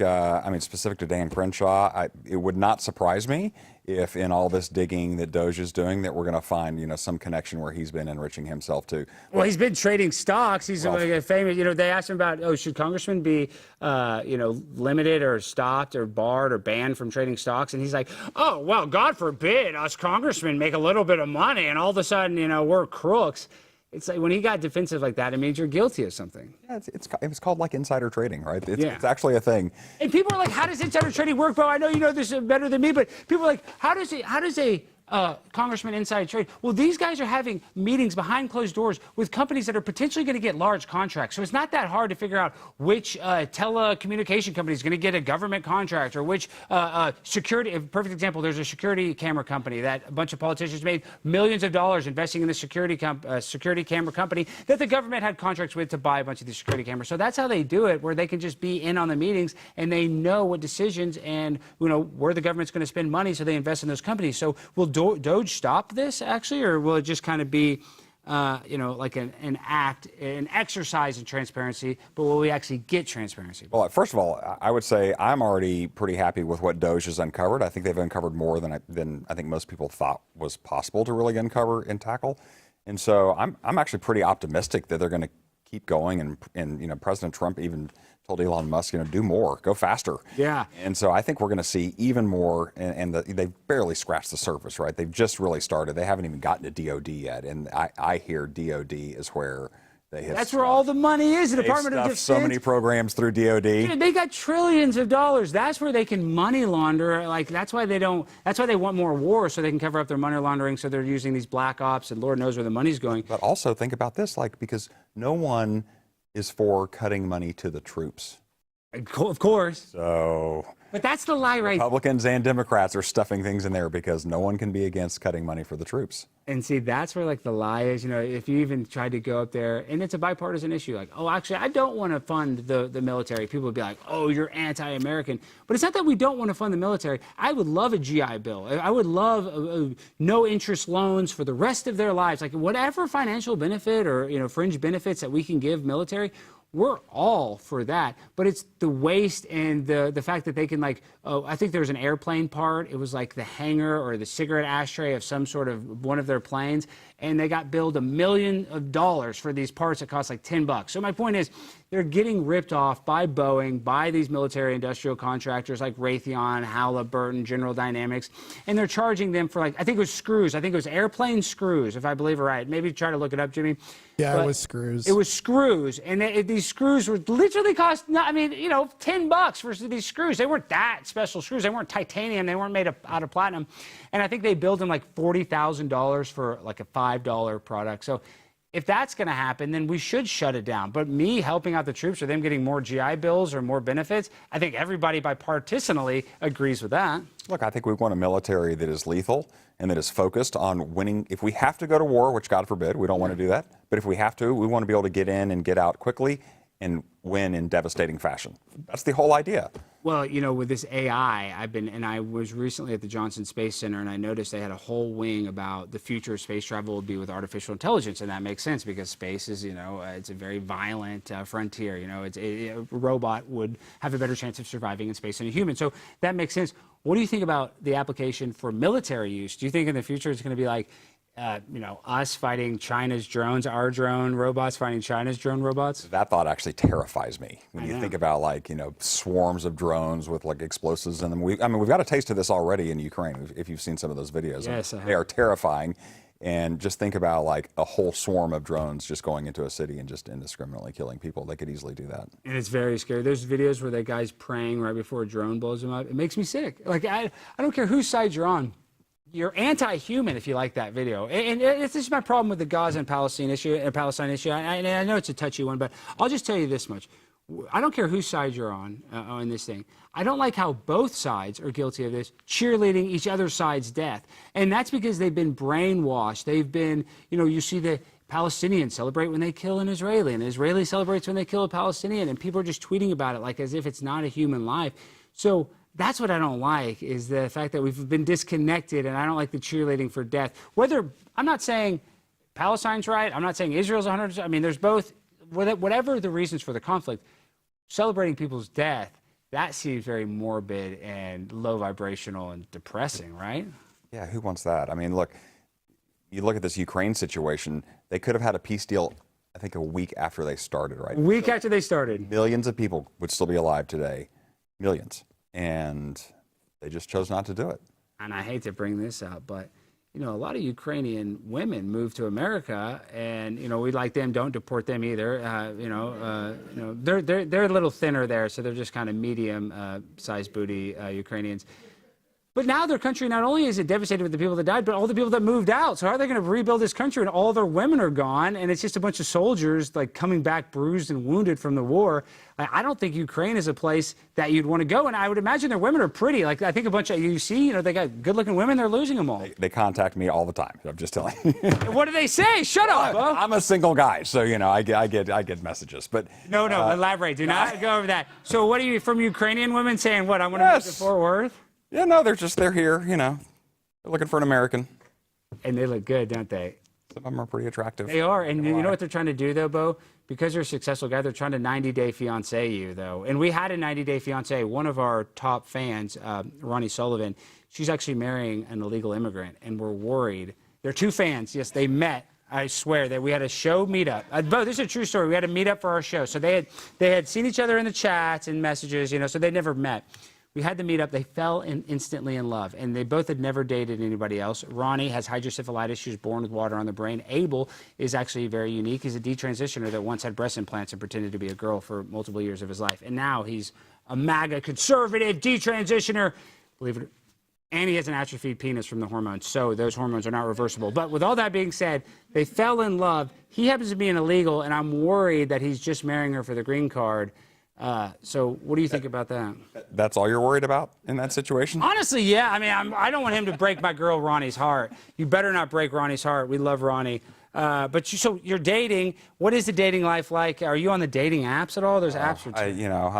specific to Dan Crenshaw, it would not surprise me if in all this digging that Doge is doing that we're going to find, some connection where he's been enriching himself too. Well, he's been trading stocks. He's like a famous, they asked him about, should congressmen be, limited or stopped or barred or banned from trading stocks? And he's like, oh, well, God forbid us congressmen make a little bit of money and all of a sudden, we're crooks. It's like when he got defensive like that, it means you're guilty of something. Yeah, it's called like insider trading, right? It's actually a thing. And people are like, how does insider trading work, Bo? I know you know this better than me, but people are like, how does a congressman inside trade? Well, these guys are having meetings behind closed doors with companies that are potentially going to get large contracts. So it's not that hard to figure out which telecommunication company is going to get a government contract or which security. A perfect example, there's a security camera company that a bunch of politicians made millions of dollars investing in the security camera company that the government had contracts with to buy a bunch of these security cameras. So that's how they do it, where they can just be in on the meetings and they know what decisions and where the government's going to spend money, so they invest in those companies. So will Doge stop this actually, or will it just kind of be, like an exercise in transparency, but will we actually get transparency? Well, first of all, I would say I'm already pretty happy with what Doge has uncovered. I think they've uncovered more than I think most people thought was possible to really uncover and tackle. And so I'm actually pretty optimistic that they're going to keep going. And President Trump even told Elon Musk, do more, go faster. Yeah. And so I think we're going to see even more, and they've barely scratched the surface, right? They've just really started. They haven't even gotten to DOD yet, and I hear DOD is where they have. That's where all the money is. The Department of Defense. So many programs through DOD. Dude, they got trillions of dollars. That's where they can money launder. Like that's why they want more war, so they can cover up their money laundering. So they're using these black ops, and Lord knows where the money's going. But also think about this, because no one is for cutting money to the troops. Of course. So. But that's the lie, right? Republicans and Democrats are stuffing things in there because no one can be against cutting money for the troops. And see, that's where the lie is. If you even tried to go up there, and it's a bipartisan issue, actually, I don't want to fund the military. People would be like, oh, you're anti-American. But it's not that we don't want to fund the military. I would love a GI Bill. I would love no interest loans for the rest of their lives. Whatever financial benefit or fringe benefits that we can give military, we're all for that, but it's the waste and the fact that they can I think there was an airplane part. It was the hangar or the cigarette ashtray of some sort of one of their planes, and they got billed $1 million for these parts that cost $10. So my point is, they're getting ripped off by Boeing, by these military industrial contractors like Raytheon, Halliburton, General Dynamics, and they're charging them for I think it was screws. I think it was airplane screws, if I believe it right. Maybe try to look it up, Jimmy. Yeah, but it was screws. It was screws, and these screws were literally cost $10 for these screws. They weren't that special screws. They weren't titanium. They weren't made out of platinum, and I think they billed them $40,000 for a $5 product. So if that's going to happen, then we should shut it down. But me helping out the troops or them getting more GI Bills or more benefits, I think everybody bipartisanly agrees with that. Look, I think we want a military that is lethal and that is focused on winning. If we have to go to war, which God forbid, we don't want to do that. But if we have to, we want to be able to get in and get out quickly and win in devastating fashion. That's the whole idea. Well, you know, with this AI, I was recently at the Johnson Space Center, and I noticed they had a whole wing about the future of space travel would be with artificial intelligence, and that makes sense because space is, you know, it's a very violent frontier. You know, a robot would have a better chance of surviving in space than a human, so that makes sense. What do you think about the application for military use? Do you think in the future it's going to be like, you know, us fighting China's drones, our drone robots fighting China's drone robots? That thought actually terrifies me when you think about, like, you know, swarms of drones with like explosives in them. We've got a taste of this already in Ukraine, if you've seen some of those videos. Yes, they are terrifying. And just think about like a whole swarm of drones just going into a city and just indiscriminately killing people. They could easily do that. And it's very scary. There's videos where that guy's praying right before a drone blows him up. It makes me sick. Like, I don't care whose side you're on. You're anti-human if you like that video. And this is my problem with the Gaza and Palestine issue. I know it's a touchy one, but I'll just tell you this much. I don't care whose side you're on this thing. I don't like how both sides are guilty of this, cheerleading each other's side's death. And that's because they've been brainwashed. They've been, you know, you see the Palestinians celebrate when they kill an Israeli, and an Israeli celebrates when they kill a Palestinian, and people are just tweeting about it like as if it's not a human life. So that's what I don't like, is the fact that we've been disconnected, and I don't like the cheerleading for death. I'm not saying Palestine's right, I'm not saying Israel's 100%, I mean, there's both, whatever the reasons for the conflict, celebrating people's death, that seems very morbid and low vibrational and depressing, right? Yeah, who wants that? I mean, look, you look at this Ukraine situation, they could have had a peace deal, I think, a week after they started, right? A week after they started. Millions of people would still be alive today. Millions. And they just chose not to do it. And I hate to bring this up, but, you know, a lot of Ukrainian women move to America, and, you know, we like them, don't deport them either. They're a little thinner there, so they're just kind of medium-sized booty Ukrainians. But now their country, not only is it devastated with the people that died, but all the people that moved out. So how are they going to rebuild this country and all their women are gone, and it's just a bunch of soldiers like coming back bruised and wounded from the war? I don't think Ukraine is a place that you'd want to go, and I would imagine their women are pretty. Like, I think a bunch of, you see, you know, they got good-looking women, they're losing them all. They contact me all the time, I'm just telling you. What do they say? Shut up, Bo. I'm a single guy, so, you know, I get messages, but... No, elaborate. Do not go over that. So what are you, from Ukrainian women saying, what, I want to move to Fort Worth? Yeah, no, they're here, you know. They're looking for an American. And they look good, don't they? Some of them are pretty attractive. They are, and you know what they're trying to do, though, Bo? Because you're a successful guy, they're trying to 90-day fiancé you, though. And we had a 90-day fiancé. One of our top fans, Ronnie Sullivan, she's actually marrying an illegal immigrant, and we're worried. They're two fans. Yes, they met. I swear that we had a show meetup. Bo, this is a true story. We had a meetup for our show. So they had seen each other in the chats and messages, you know, so they never met. We had the meetup. They fell instantly in love, and they both had never dated anybody else. Ronnie has hydrocephalitis. She was born with water on the brain. Abel is actually very unique. He's a detransitioner that once had breast implants and pretended to be a girl for multiple years of his life. And now he's a MAGA conservative detransitioner, believe it, and he has an atrophied penis from the hormones. So those hormones are not reversible. But with all that being said, they fell in love. He happens to be an illegal, and I'm worried that he's just marrying her for the green card. So what do you think about that? That's all you're worried about in that situation? Honestly, yeah. I mean, I don't want him to break my girl Ronnie's heart. You better not break Ronnie's heart. We love Ronnie. So you're dating. What is the dating life like? Are you on the dating apps at all? There's apps. I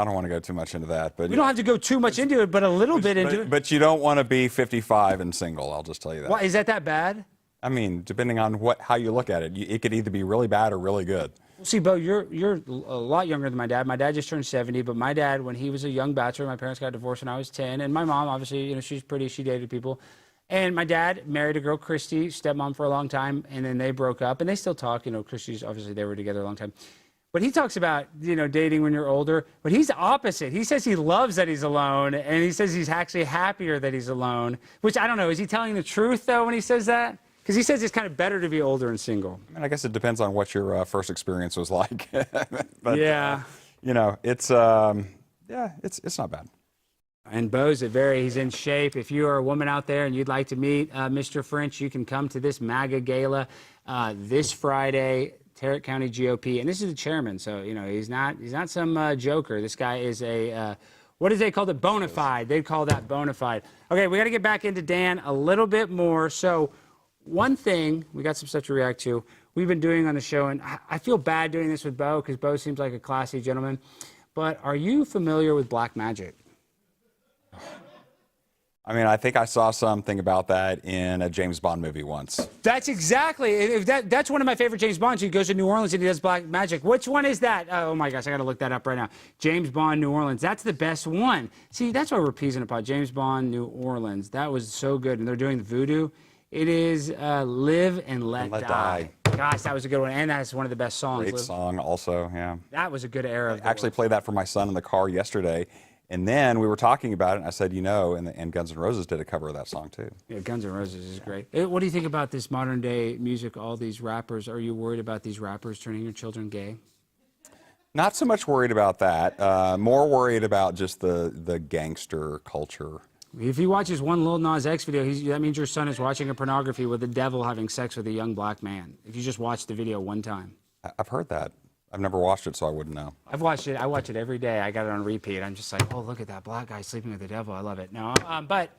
don't want to go too much into that. But we don't have to go too much into it, but a little bit into it. But you don't want to be 55 and single. I'll just tell you that. Why, is that bad? I mean, depending on how you look at it, it could either be really bad or really good. See, Bo, you're a lot younger than my dad. My dad just turned 70, but my dad, when he was a young bachelor, my parents got divorced when I was 10, and my mom, obviously, you know, she's pretty, she dated people. And my dad married a girl, Christy, stepmom for a long time, and then they broke up, and they still talk. You know, Christy's, obviously, they were together a long time. But he talks about, you know, dating when you're older, but he's the opposite. He says he loves that he's alone, and he says he's actually happier that he's alone, which I don't know. Is he telling the truth, though, when he says that? Because he says it's kind of better to be older and single. I mean, I guess it depends on what your first experience was like. But, yeah. You know, it's not bad. And Bo's he's in shape. If you are a woman out there and you'd like to meet Mr. French, you can come to this MAGA gala this Friday. Tarrant County GOP, and this is the chairman, so he's not some joker. This guy is a what did they call it? Bona fide. They'd call that bona fide. Okay, we got to get back into Dan a little bit more. So one thing, we got some stuff to react to, we've been doing on the show, and I feel bad doing this with Bo because Bo seems like a classy gentleman, but are you familiar with black magic? I mean, I think I saw something about that in a James Bond movie once. That's exactly, that's one of my favorite James Bonds. He goes to New Orleans and he does black magic. Which one is that? Oh my gosh, I gotta look that up right now. James Bond, New Orleans. That's the best one. See, that's why we're peasing upon James Bond, New Orleans. That was so good. And they're doing the voodoo. It is Live and Let Die. Gosh, that was a good one. And that's one of the best songs. Great song also, yeah. That was a good era. I actually played that for my son in the car yesterday. And then we were talking about it, and I said, and Guns N' Roses did a cover of that song, too. Yeah, Guns N' Roses is great. What do you think about this modern-day music, all these rappers? Are you worried about these rappers turning your children gay? Not so much worried about that. More worried about just the gangster culture. If he watches one Lil Nas X video, that means your son is watching a pornography with the devil having sex with a young black man. If you just watch the video one time. I've heard that. I've never watched it, so I wouldn't know. I've watched it. I watch it every day. I got it on repeat. I'm just like, oh, look at that black guy sleeping with the devil. I love it. No, but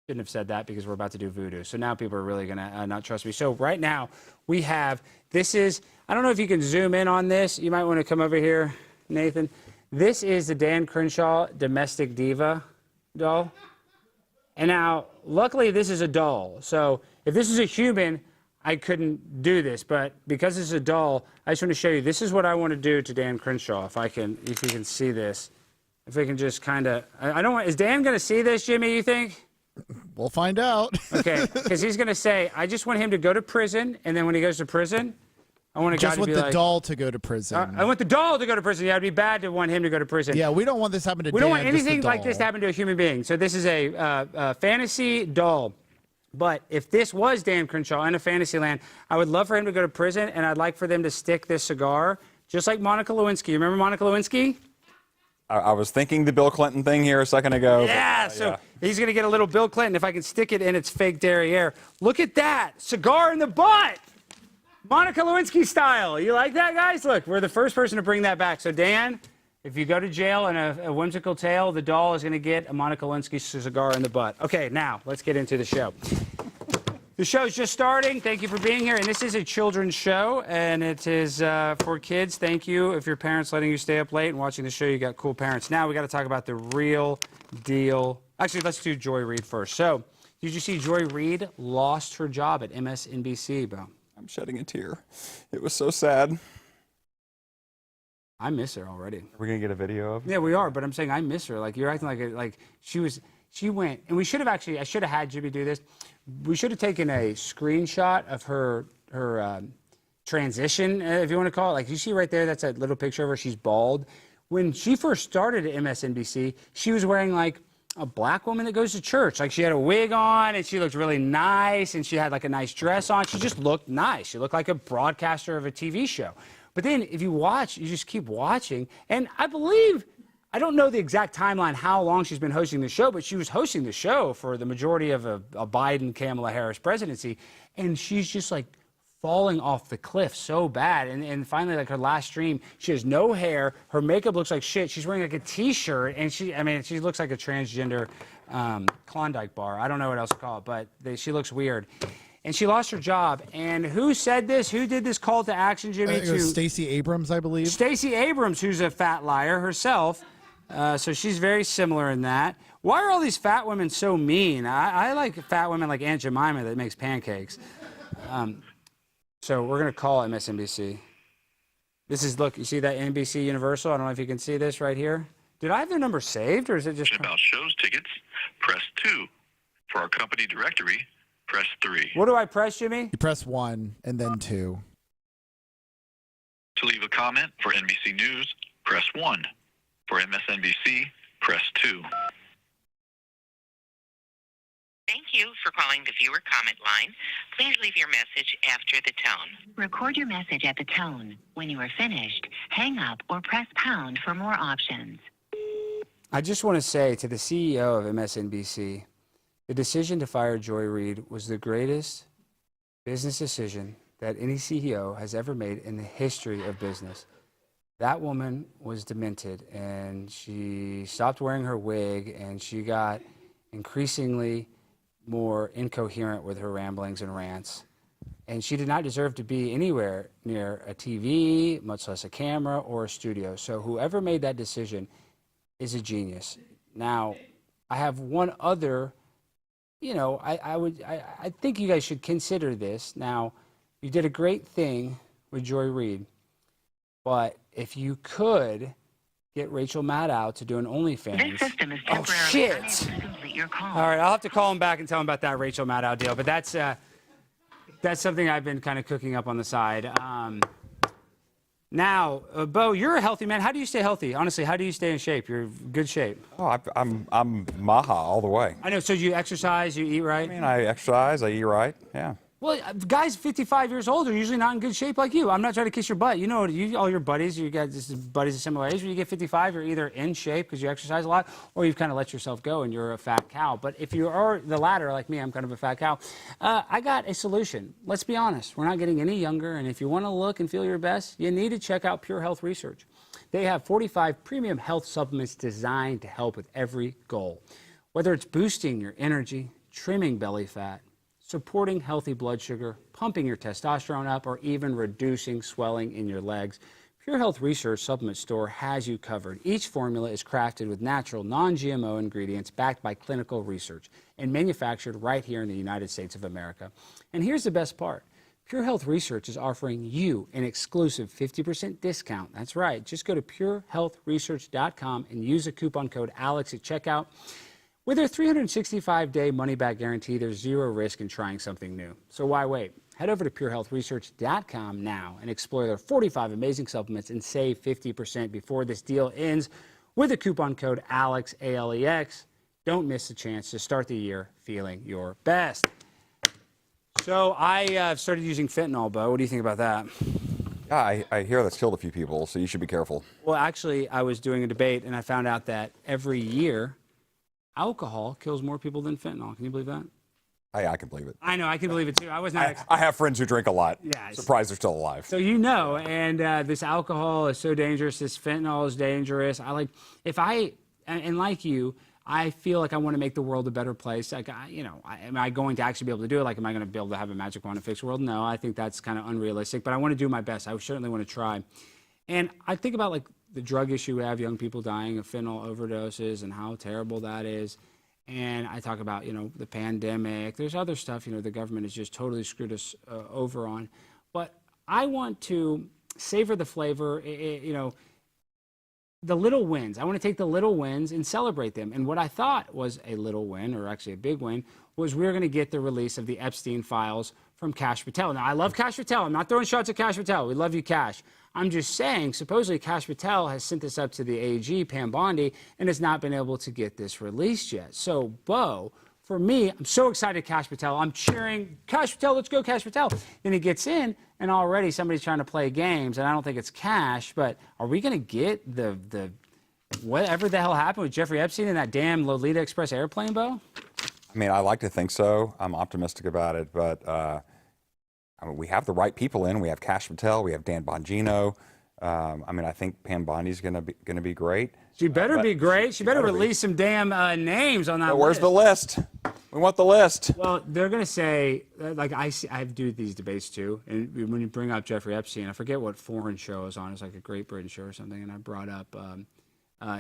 shouldn't have said that because we're about to do voodoo. So now people are really going to not trust me. So right now we have, I don't know if you can zoom in on this. You might want to come over here, Nathan. This is the Dan Crenshaw Domestic Diva doll. And now, luckily, this is a doll. So if this is a human, I couldn't do this, but because this is a doll, I just want to show you. This is what I want to do to Dan Crenshaw. If you can see this, if we can just kind of, is Dan going to see this, Jimmy? You think? We'll find out. Okay, because he's going to say, I just want him to go to prison, and then when he goes to prison, I want a guy to be like, just want the doll to go to prison. I want the doll to go to prison. Yeah, it'd be bad to want him to go to prison. Yeah, we don't want this happen to Dan. We don't want anything like this to happen to a human being. So this is a fantasy doll. But if this was Dan Crenshaw in a fantasy land, I would love for him to go to prison, and I'd like for them to stick this cigar, just like Monica Lewinsky. Remember Monica Lewinsky? I was thinking the Bill Clinton thing here a second ago. Yeah, so he's going to get a little Bill Clinton if I can stick it in its fake derriere. Look at that. Cigar in the butt. Monica Lewinsky style. You like that, guys? Look, we're the first person to bring that back. So, Dan, if you go to jail in a whimsical tale, the doll is going to get a Monica Lewinsky cigar in the butt. Okay, now let's get into the show. The show's just starting. Thank you for being here. And this is a children's show, and it is for kids. Thank you. If your parents letting you stay up late and watching the show, you got cool parents. Now we got to talk about the real deal. Actually, let's do Joy Reid first. So, did you see Joy Reid lost her job at MSNBC, Bo? I'm shedding a tear. It was so sad. I miss her already. Are we gonna get a video of? Yeah, we are. But I'm saying I miss her. Like you're acting like she went, and we should have actually. I should have had Jimmy do this. We should have taken a screenshot of her transition, if you want to call it. Like you see right there, that's that little picture of her. She's bald. When she first started at MSNBC, she was wearing like a black woman that goes to church. Like she had a wig on, and she looked really nice, and she had like a nice dress on. She just looked nice. She looked like a broadcaster of a TV show. But then if you watch, you just keep watching. And I don't know the exact timeline how long she's been hosting the show, but she was hosting the show for the majority of a Biden-Kamala Harris presidency. And she's just like falling off the cliff so bad. And finally, like her last stream, she has no hair. Her makeup looks like shit. She's wearing like a T-shirt. And she looks like a transgender Klondike bar. I don't know what else to call it, but she looks weird. And she lost her job. And who said this? Who did this call to action, Jimmy? It was Stacey Abrams, I believe. Stacey Abrams, who's a fat liar herself. So she's very similar in that. Why are all these fat women so mean? I like fat women like Aunt Jemima that makes pancakes. So we're going to call MSNBC. This is, look, you see that NBC Universal? I don't know if you can see this right here. Did I have their number saved, or is it just... About shows tickets, press 2. For our company directory, press 3. What do I press, Jimmy? You press 1 and then 2. To leave a comment for NBC News, press 1. For MSNBC, press 2. Thank you for calling the viewer comment line. Please leave your message after the tone. Record your message at the tone. When you are finished, hang up or press pound for more options. I just want to say to the CEO of MSNBC, the decision to fire Joy Reid was the greatest business decision that any CEO has ever made in the history of business. That woman was demented, and she stopped wearing her wig, and she got increasingly more incoherent with her ramblings and rants. And she did not deserve to be anywhere near a TV, much less a camera or a studio. So whoever made that decision is a genius. Now, I have one other, I think you guys should consider this. Now, you did a great thing with Joy Reid, but if you could get Rachel Maddow to do an OnlyFans. This system is Oh, temporarily shit. unable to complete your call. All right, I'll have to call him back and tell him about that Rachel Maddow deal, but that's something I've been kind of cooking up on the side. Now, Bo, you're a healthy man. How do you stay healthy? Honestly, how do you stay in shape? You're in good shape. Oh, I'm Maha all the way. I know. So you exercise, you eat right? I mean, I exercise, I eat right, yeah. Well, guys 55 years old are usually not in good shape like you. I'm not trying to kiss your butt. You know, all your buddies, you got buddies of similar age. When you get 55, you're either in shape because you exercise a lot, or you've kind of let yourself go and you're a fat cow. But if you are the latter, like me, I'm kind of a fat cow. I got a solution. Let's be honest. We're not getting any younger, and if you want to look and feel your best, you need to check out PureHealth Research. They have 45 premium health supplements designed to help with every goal. Whether it's boosting your energy, trimming belly fat, supporting healthy blood sugar, pumping your testosterone up, or even reducing swelling in your legs, PureHealth Research Supplement Store has you covered. Each formula is crafted with natural, non-GMO ingredients backed by clinical research and manufactured right here in the United States of America. And here's the best part. PureHealth Research is offering you an exclusive 50% discount. That's right. Just go to purehealthresearch.com and use the coupon code ALEX at checkout. With their 365-day money-back guarantee, there's zero risk in trying something new. So why wait? Head over to purehealthresearch.com now and explore their 45 amazing supplements and save 50% before this deal ends with the coupon code ALEX, A-L-E-X. Don't miss the chance to start the year feeling your best. So I started using fentanyl, Bo. What do you think about that? Yeah, I hear that's killed a few people, so you should be careful. Well, actually, I was doing a debate, and I found out that every year, alcohol kills more people than fentanyl. Can you believe that? I can believe it. I know, I can believe it too. I was not. I have friends who drink a lot. Yeah, Surprised they're still alive. So you know, and this alcohol is so dangerous. This fentanyl is dangerous. And like you, I feel like I want to make the world a better place. Like, am I going to actually be able to do it? Like, am I going to be able to have a magic wand to fix the world? No, I think that's kind of unrealistic. But I want to do my best. I certainly want to try. And I think about like the drug issue we have, young people dying of fentanyl overdoses, and how terrible that is. And I talk about, the pandemic. There's other stuff, the government has just totally screwed us over on. But I want to savor the flavor, the little wins. I want to take the little wins and celebrate them. And what I thought was a little win, or actually a big win, was we were going to get the release of the Epstein files from Kash Patel. Now, I love Kash Patel. I'm not throwing shots at Kash Patel. We love you, Kash. I'm just saying, supposedly Kash Patel has sent this up to the AG, Pam Bondi, and has not been able to get this released yet. So, Bo, for me, I'm so excited, Kash Patel. I'm cheering, Kash Patel, let's go, Kash Patel. Then he gets in, and already somebody's trying to play games, and I don't think it's Kash, but are we going to get the whatever the hell happened with Jeffrey Epstein in that damn Lolita Express airplane, Bo? I mean, I like to think so. I'm optimistic about it, but we have the right people in. We have Kash Patel. We have Dan Bongino. I think Pam Bondi's going to be great. She better be great. She better release some damn names on that list. Where's the list? We want the list. Well, they're going to say, like I do these debates too, and when you bring up Jeffrey Epstein, I forget what foreign show it was on. It's like a Great Britain show or something, and I brought up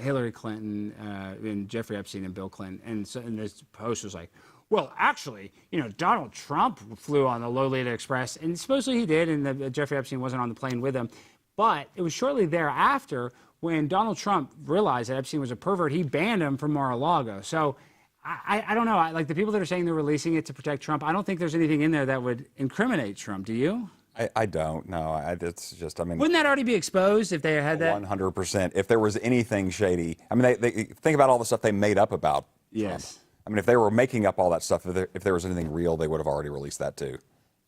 Hillary Clinton and Jeffrey Epstein and Bill Clinton, and this host was like, well, actually, Donald Trump flew on the Lolita Express, and supposedly he did, and Jeffrey Epstein wasn't on the plane with him. But it was shortly thereafter when Donald Trump realized that Epstein was a pervert, he banned him from Mar-a-Lago. So I don't know. Like the people that are saying they're releasing it to protect Trump, I don't think there's anything in there that would incriminate Trump. Do you? I don't. No, it's just, Wouldn't that already be exposed if they had that? 100%. If there was anything shady. they think about all the stuff they made up about Yes. Trump. If they were making up all that stuff, if there was anything real, they would have already released that too.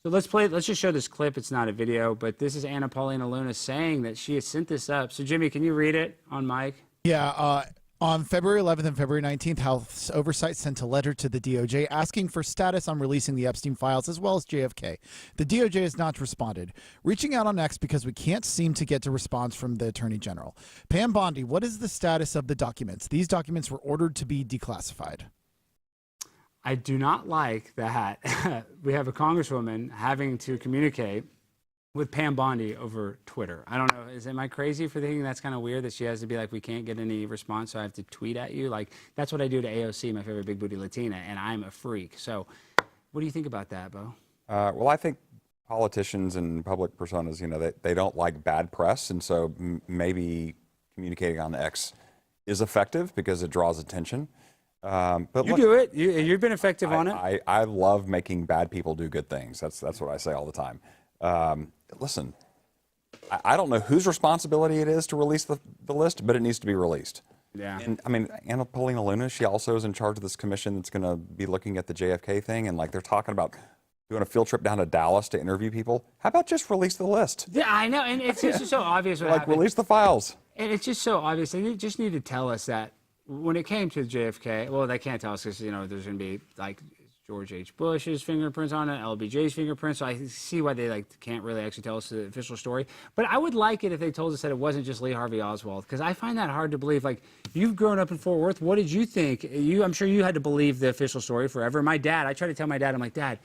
So let's just show this clip. It's not a video, but this is Anna Paulina Luna saying that she has sent this up. So Jimmy, can you read it on mic? Yeah, On February 11th and February 19th, House Oversight sent a letter to the DOJ asking for status on releasing the Epstein files as well as JFK. The DOJ has not responded. Reaching out on X because we can't seem to get a response from the Attorney General. Pam Bondi, what is the status of the documents? These documents were ordered to be declassified. I do not like that we have a congresswoman having to communicate with Pam Bondi over Twitter. I don't know, am I crazy for thinking that's kind of weird that she has to be like, we can't get any response, so I have to tweet at you? Like, that's what I do to AOC, my favorite big booty Latina, and I'm a freak. So what do you think about that, Bo? Well, I think politicians and public personas, they don't like bad press, and so maybe communicating on X is effective because it draws attention. But you look, do it. You've been effective on it. I love making bad people do good things. That's what I say all the time. Listen, I don't know whose responsibility it is to release the list, but it needs to be released. Yeah. And I mean, Anna Paulina Luna, she also is in charge of this commission that's going to be looking at the JFK thing. And like, they're talking about doing a field trip down to Dallas to interview people. How about just release the list? Yeah, I know. And it's just so obvious what happened. Release the files. And it's just so obvious. They just need to tell us that when it came to JFK, well, they can't tell us because, there's going to be like George H. Bush's fingerprints on it, LBJ's fingerprints. So I see why they can't really actually tell us the official story. But I would like it if they told us that it wasn't just Lee Harvey Oswald, because I find that hard to believe. Like, you've grown up in Fort Worth. What did you think? I'm sure you had to believe the official story forever. My dad, I try to tell my dad, I'm like, Dad,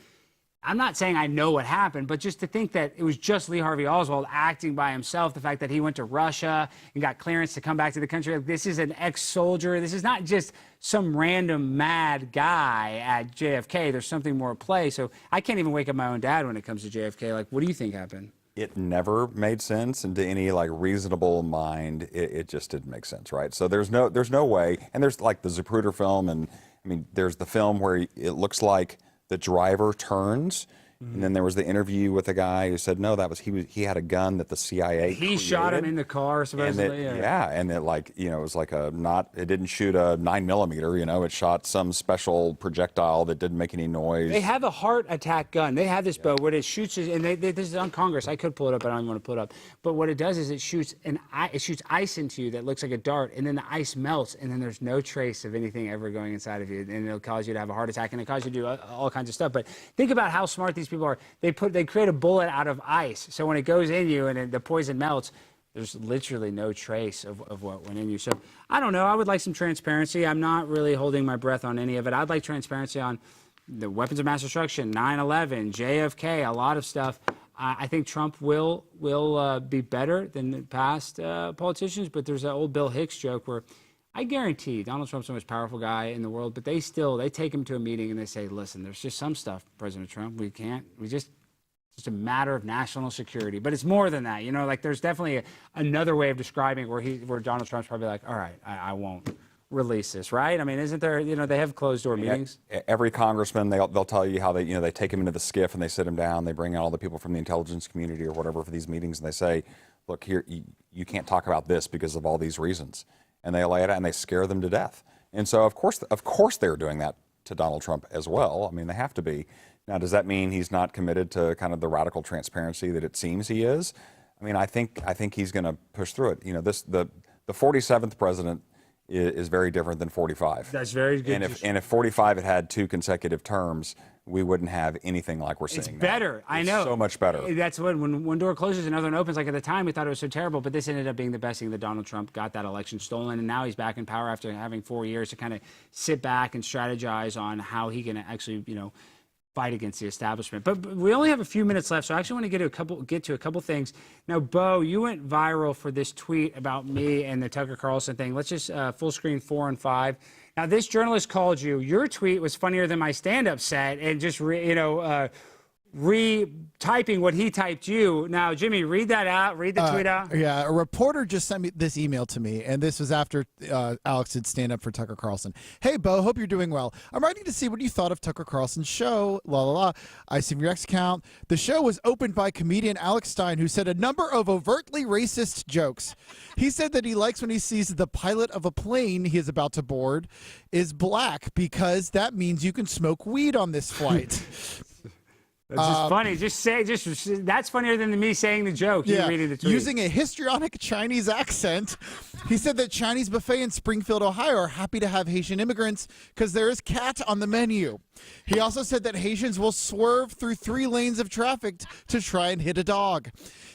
I'm not saying I know what happened, but just to think that it was just Lee Harvey Oswald acting by himself, the fact that he went to Russia and got clearance to come back to the country. Like, this is an ex-soldier. This is not just some random mad guy at JFK. There's something more at play. So I can't even wake up my own dad when it comes to JFK. Like, what do you think happened? It never made sense, and to any reasonable mind, it just didn't make sense, right? So there's no way. And there's like the Zapruder film, and I mean, there's the film where it looks like the driver turns, and then there was the interview with a guy who said, no, that was he had a gun that the CIA He shot him in the car, supposedly. and it it was like it didn't shoot a 9mm, it shot some special projectile that didn't make any noise. They have a heart attack gun. They have this bow where it shoots, and this is on Congress. I could pull it up, but I don't want to pull it up. But what it does is it shoots ice into you that looks like a dart, and then the ice melts, and then there's no trace of anything ever going inside of you, and it'll cause you to have a heart attack, and it causes you to do all kinds of stuff. But think about how smart these people are. They create a bullet out of ice, so when it goes in you and the poison melts, there's literally no trace of what went in you. So I don't know. I would like some transparency. I'm not really holding my breath on any of it. I'd like transparency on the weapons of mass destruction, 9/11, JFK, a lot of stuff. I think Trump will be better than the past politicians, but there's that old Bill Hicks joke where I guarantee Donald Trump's the most powerful guy in the world, but they take him to a meeting and they say, listen, there's just some stuff, President Trump, it's just a matter of national security. But it's more than that, there's definitely another way of describing where Donald Trump's probably like, all right, I won't release this, right? I mean, isn't there, they have closed door meetings? Every congressman, they'll tell you how they take him into the skiff and they sit him down, they bring in all the people from the intelligence community or whatever for these meetings, and they say, look, here, you can't talk about this because of all these reasons. And they lay it out and they scare them to death. And so, of course, they're doing that to Donald Trump as well. I mean, they have to be. Now, does that mean he's not committed to kind of the radical transparency that it seems he is? I mean, I think he's going to push through it. The 47th president is very different than 45. That's very good. And if 45 had 2 consecutive terms, we wouldn't have anything like we're seeing It's now. better. I know. So much better. That's when one door closes, another one opens. Like at the time, we thought it was so terrible, but this ended up being the best thing that Donald Trump got that election stolen, and now he's back in power after having 4 years to kind of sit back and strategize on how he can actually, fight against the establishment. But we only have a few minutes left, so I actually want to get to a couple things. Now, Bo, you went viral for this tweet about me and the Tucker Carlson thing. Let's just full screen 4 and 5. Now, this journalist called you. Your tweet was funnier than my stand-up set, and just retyping what he typed you. Now, Jimmy, read that out. Read the tweet out. Yeah, a reporter just sent me this email to me, and this was after Alex did stand up for Tucker Carlson. Hey, Bo, hope you're doing well. I'm writing to see what you thought of Tucker Carlson's show. La la la. I see from your X account. The show was opened by comedian Alex Stein, who said a number of overtly racist jokes. He said that he likes when he sees the pilot of a plane he is about to board is black because that means you can smoke weed on this flight. That's just funny. That's funnier than me saying the joke. You reading the tweet. Using a histrionic Chinese accent, he said that Chinese buffet in Springfield, Ohio are happy to have Haitian immigrants because there is cat on the menu. He also said that Haitians will swerve through 3 lanes of traffic to try and hit a dog.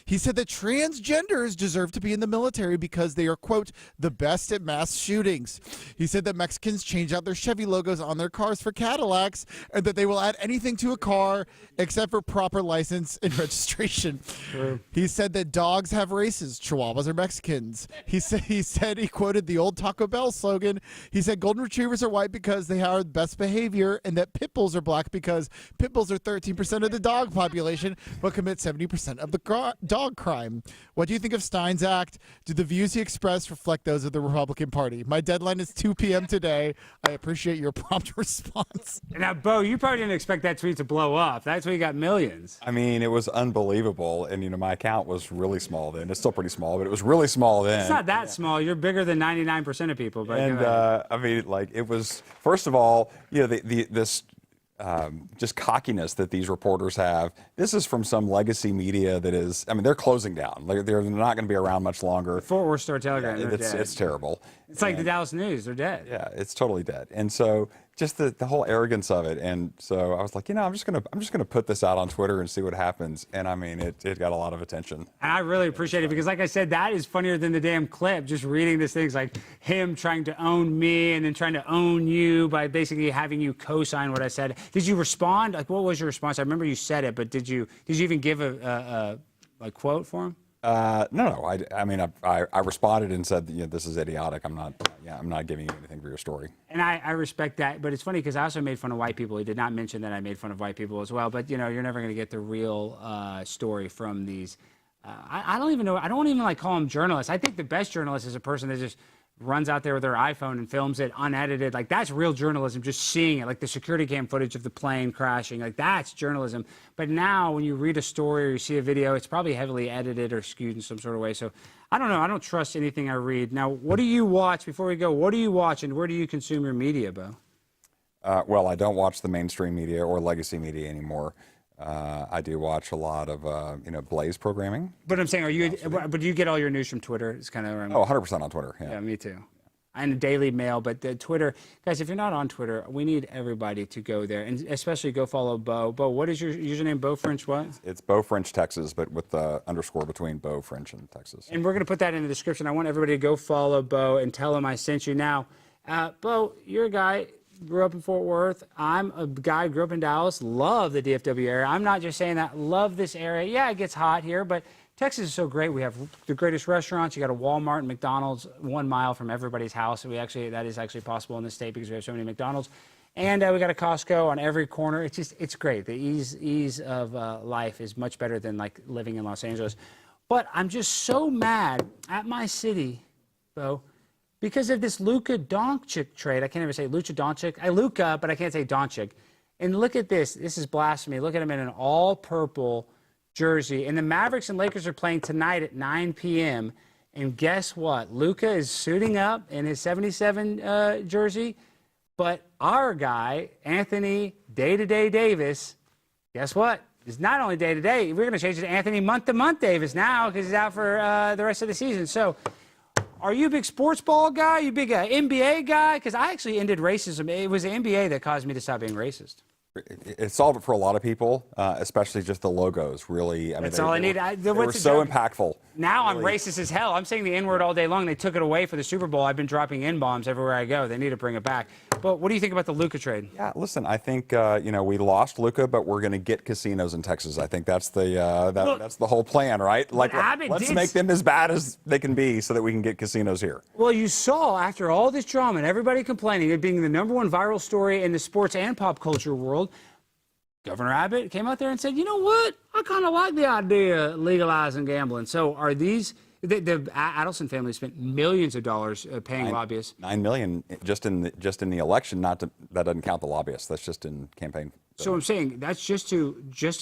He said that transgenders deserve to be in the military because they are, quote, the best at mass shootings. He said that Mexicans change out their Chevy logos on their cars for Cadillacs and that they will add anything to a car except for proper license and registration. True. He said that dogs have races. Chihuahuas are Mexicans. He quoted the old Taco Bell slogan. He said golden retrievers are white because they are the best behavior and that pit bulls are black because pit bulls are 13% of the dog population but commit 70% of the dog crime. What do you think of Stein's act? Do the views he expressed reflect those of the Republican Party? My deadline is 2 p.m. today. I appreciate your prompt response. Now, Bo, you probably didn't expect that tweet to blow up. That's why you got millions. I mean, it was unbelievable. And, my account was really small then. It's still pretty small, but it was really small then. It's not that small. You're bigger than 99% of people. But it was, first of all, this just cockiness that these reporters have. This is from some legacy media that is, they're closing down. They're not going to be around much longer. Fort Worth Star-Telegram, they're dead. It's terrible. It's like the Dallas News, they're dead. Yeah, it's totally dead. And so just the whole arrogance of it. And so I was like, I'm just gonna put this out on Twitter and see what happens. And it got a lot of attention. And I really appreciate it because, like I said, that is funnier than the damn clip. Just reading this thing's like him trying to own me and then trying to own you by basically having you co-sign what I said. Did you respond? Like, what was your response? I remember you said it, but did you even give a quote for him? No. I responded and said, this is idiotic. I'm not giving you anything for your story. And I respect that, but it's funny because I also made fun of white people. He did not mention that I made fun of white people as well. But you're never going to get the real story from these. I don't even know. I don't even call them journalists. I think the best journalist is a person that just runs out there with their iPhone and films it unedited. Like, that's real journalism, just seeing it, like the security cam footage of the plane crashing. Like, that's journalism. But now when you read a story or you see a video, it's probably heavily edited or skewed in some sort of way. So I don't know. I don't trust anything I read. Now, what do you watch, before we go, what do you watch and where do you consume your media, Bo? Well, I don't watch the mainstream media or legacy media anymore. I do watch a lot of, Blaze programming. But I'm saying, but do you get all your news from Twitter? It's kind of. 100% on Twitter. Yeah, me too. And Daily Mail, but the Twitter, guys, if you're not on Twitter, we need everybody to go there, and especially go follow Bo. Bo, what is your username? Bo French what? It's Bo French Texas, but with the underscore between Bo French and Texas. And we're going to put that in the description. I want everybody to go follow Bo and tell him I sent you. Now, Bo, you're a guy. Grew up in Fort Worth. I'm a guy grew up in Dallas. Love the DFW area. I'm not just saying that. Love this area. Yeah, it gets hot here, but Texas is so great. We have the greatest restaurants. You got a Walmart and McDonald's 1 mile from everybody's house. That is actually possible in this state because we have so many McDonald's. And we got a Costco on every corner. It's great. The ease of life is much better than living in Los Angeles. But I'm just so mad at my city, Bo, because of this Luka Doncic trade. I can't even say Luka Doncic. Luka, but I can't say Doncic. And look at this. This is blasphemy. Look at him in an all-purple jersey. And the Mavericks and Lakers are playing tonight at 9 p.m. And guess what? Luka is suiting up in his 77 jersey. But our guy, Anthony Day-to-Day Davis, guess what? He's not only day-to-day. We're going to change it to Anthony Month-to-Month Davis now because he's out for the rest of the season. So, are you a big sports ball guy? You big NBA guy? Because I actually ended racism. It was the NBA that caused me to stop being racist. It solved it for a lot of people, especially just the logos. Really, that's all I need. They were so impactful. Now I'm racist as hell. I'm saying the N-word all day long. They took it away for the Super Bowl. I've been dropping N-bombs everywhere I go. They need to bring it back. But what do you think about the Luka trade? Yeah, listen, I think we lost Luka, but we're going to get casinos in Texas. I think that's that's the whole plan, right? Let's make them as bad as they can be so that we can get casinos here. Well, you saw after all this drama and everybody complaining, it being the #1 viral story in the sports and pop culture world, Governor Abbott came out there and said, you know what? I kind of like the idea of legalizing gambling. So are these, the Adelson family spent millions of dollars paying lobbyists. $9 million just in the election. That doesn't count the lobbyists. That's just in campaign. So I'm saying that's just to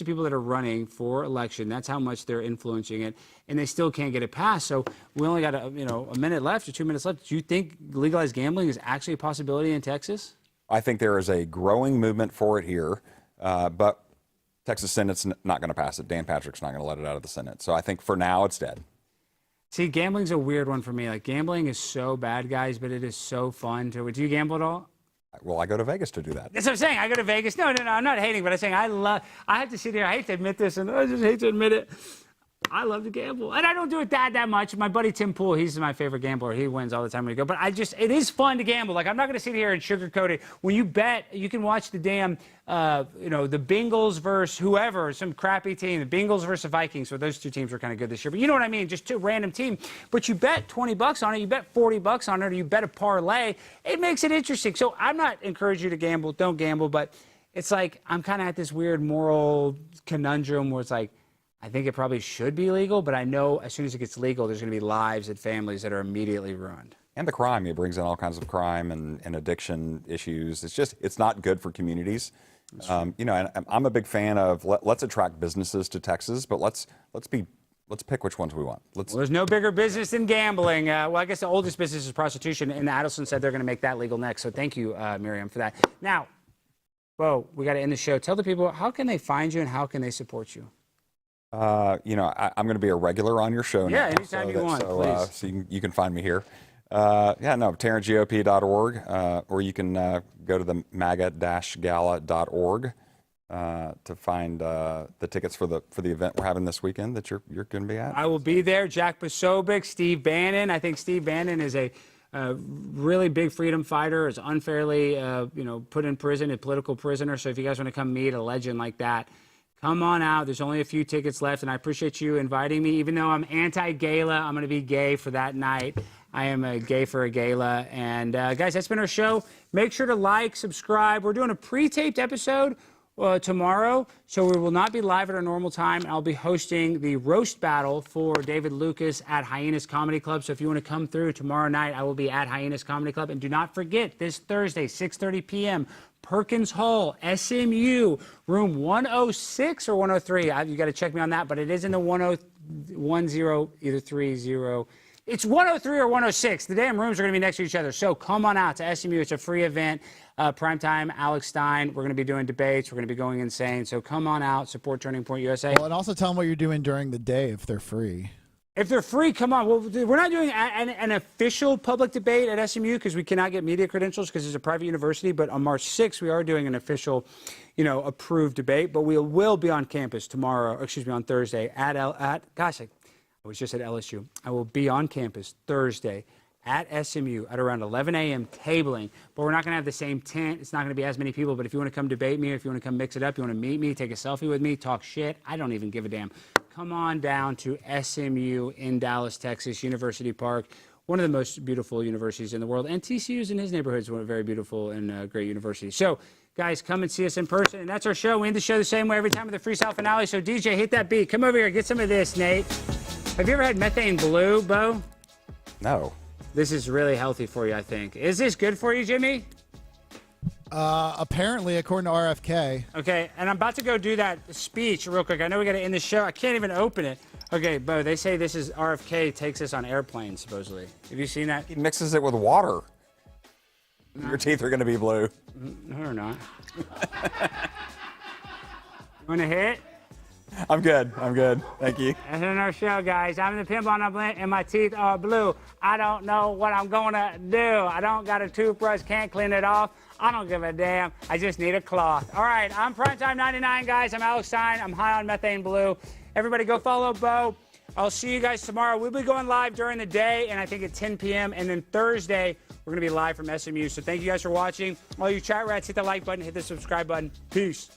people that are running for election. That's how much they're influencing it, and they still can't get it passed. So we only got a minute left or 2 minutes left. Do you think legalized gambling is actually a possibility in Texas? I think there is a growing movement for it here. But Texas Senate's not going to pass it. Dan Patrick's not going to let it out of the Senate. So I think for now it's dead. See, gambling's a weird one for me. Like, gambling is so bad, guys, but it is so fun. Do you gamble at all? Well, I go to Vegas to do that. That's what I'm saying. I go to Vegas. No, I'm not hating, but I'm saying I have to sit here. I hate to admit this, and I just hate to admit it. I love to gamble, and I don't do it that much. My buddy Tim Pool, he's my favorite gambler. He wins all the time when we go. But it is fun to gamble. Like, I'm not going to sit here and sugarcoat it. When you bet, you can watch the damn, the Bengals versus whoever, some crappy team, the Bengals versus the Vikings. So those two teams were kind of good this year. But you know what I mean? Just two random team. But you bet $20 on it, you bet $40 on it, or you bet a parlay. It makes it interesting. So I'm not encouraging you to gamble. Don't gamble. But it's like I'm kind of at this weird moral conundrum where it's like, I think it probably should be legal, but I know as soon as it gets legal, there's going to be lives and families that are immediately ruined. And the crime, it brings in all kinds of crime and addiction issues. It's not good for communities. And I'm a big fan of let's attract businesses to Texas, but let's pick which ones we want. Well, there's no bigger business than gambling. Well, I guess the oldest business is prostitution, and Adelson said they're going to make that legal next. So thank you, Miriam, for that. Now, Bo, we got to end the show. Tell the people, how can they find you and how can they support you? I'm going to be a regular on your show now. Yeah, anytime you want, please. So you can find me here. TarrantGOP.org, or you can go to the maga-gala.org to find the tickets for the event we're having this weekend that you're going to be at. I will be there. Jack Posobiec, Steve Bannon. I think Steve Bannon is a really big freedom fighter, is unfairly put in prison, a political prisoner. So if you guys want to come meet a legend like that, come on out. There's only a few tickets left, and I appreciate you inviting me. Even though I'm anti-gala, I'm going to be gay for that night. I am a gay for a gala. And, guys, that's been our show. Make sure to like, subscribe. We're doing a pre-taped episode tomorrow, so we will not be live at our normal time. I'll be hosting the roast battle for David Lucas at Hyenas Comedy Club. So if you want to come through tomorrow night, I will be at Hyenas Comedy Club. And do not forget, this Thursday, 6:30 p.m., Perkins Hall, SMU, room 106 or 103. You got to check me on that, but it is in the 1010, either 30. It's 103 or 106. The damn rooms are going to be next to each other. So come on out to SMU. It's a free event. Primetime, Alex Stein. We're going to be doing debates. We're going to be going insane. So come on out. Support Turning Point USA. Well, and also tell them what you're doing during the day if they're free. If they're free, come on. Well, we're not doing an official public debate at SMU because we cannot get media credentials because it's a private university. But on March 6th, we are doing an official, approved debate. But we will be on campus on Thursday I was just at LSU. I will be on campus Thursday at SMU at around 11 a.m. tabling. But we're not going to have the same tent. It's not going to be as many people. But if you want to come debate me, if you want to come mix it up, you want to meet me, take a selfie with me, talk shit, I don't even give a damn. Come on down to SMU in Dallas, Texas, University Park, one of the most beautiful universities in the world. And TCU's in his neighborhood is one very beautiful and great university. So, guys, come and see us in person. And that's our show. We end the show the same way every time with the freestyle finale. So, DJ, hit that beat. Come over here. Get some of this, Nate. Have you ever had methane blue, Bo? No. This is really healthy for you, I think. Is this good for you, Jimmy? Apparently, according to RFK. Okay, and I'm about to go do that speech real quick. I know we got to end the show. I can't even open it. Okay, Bo, they say this is RFK takes us on airplanes, supposedly. Have you seen that? He mixes it with water. No. Your teeth are going to be blue. No, they're not. You want to hit? I'm good. Thank you. That's in our show, guys. I'm the pimp on a blend, and my teeth are blue. I don't know what I'm going to do. I don't got a toothbrush, can't clean it off. I don't give a damn. I just need a cloth. All right, I'm Primetime 99, guys. I'm Alex Stein. I'm high on methane blue. Everybody go follow Bo. I'll see you guys tomorrow. We'll be going live during the day, and I think at 10 p.m. And then Thursday, we're going to be live from SMU. So thank you guys for watching. All you chat rats, hit the like button, hit the subscribe button. Peace.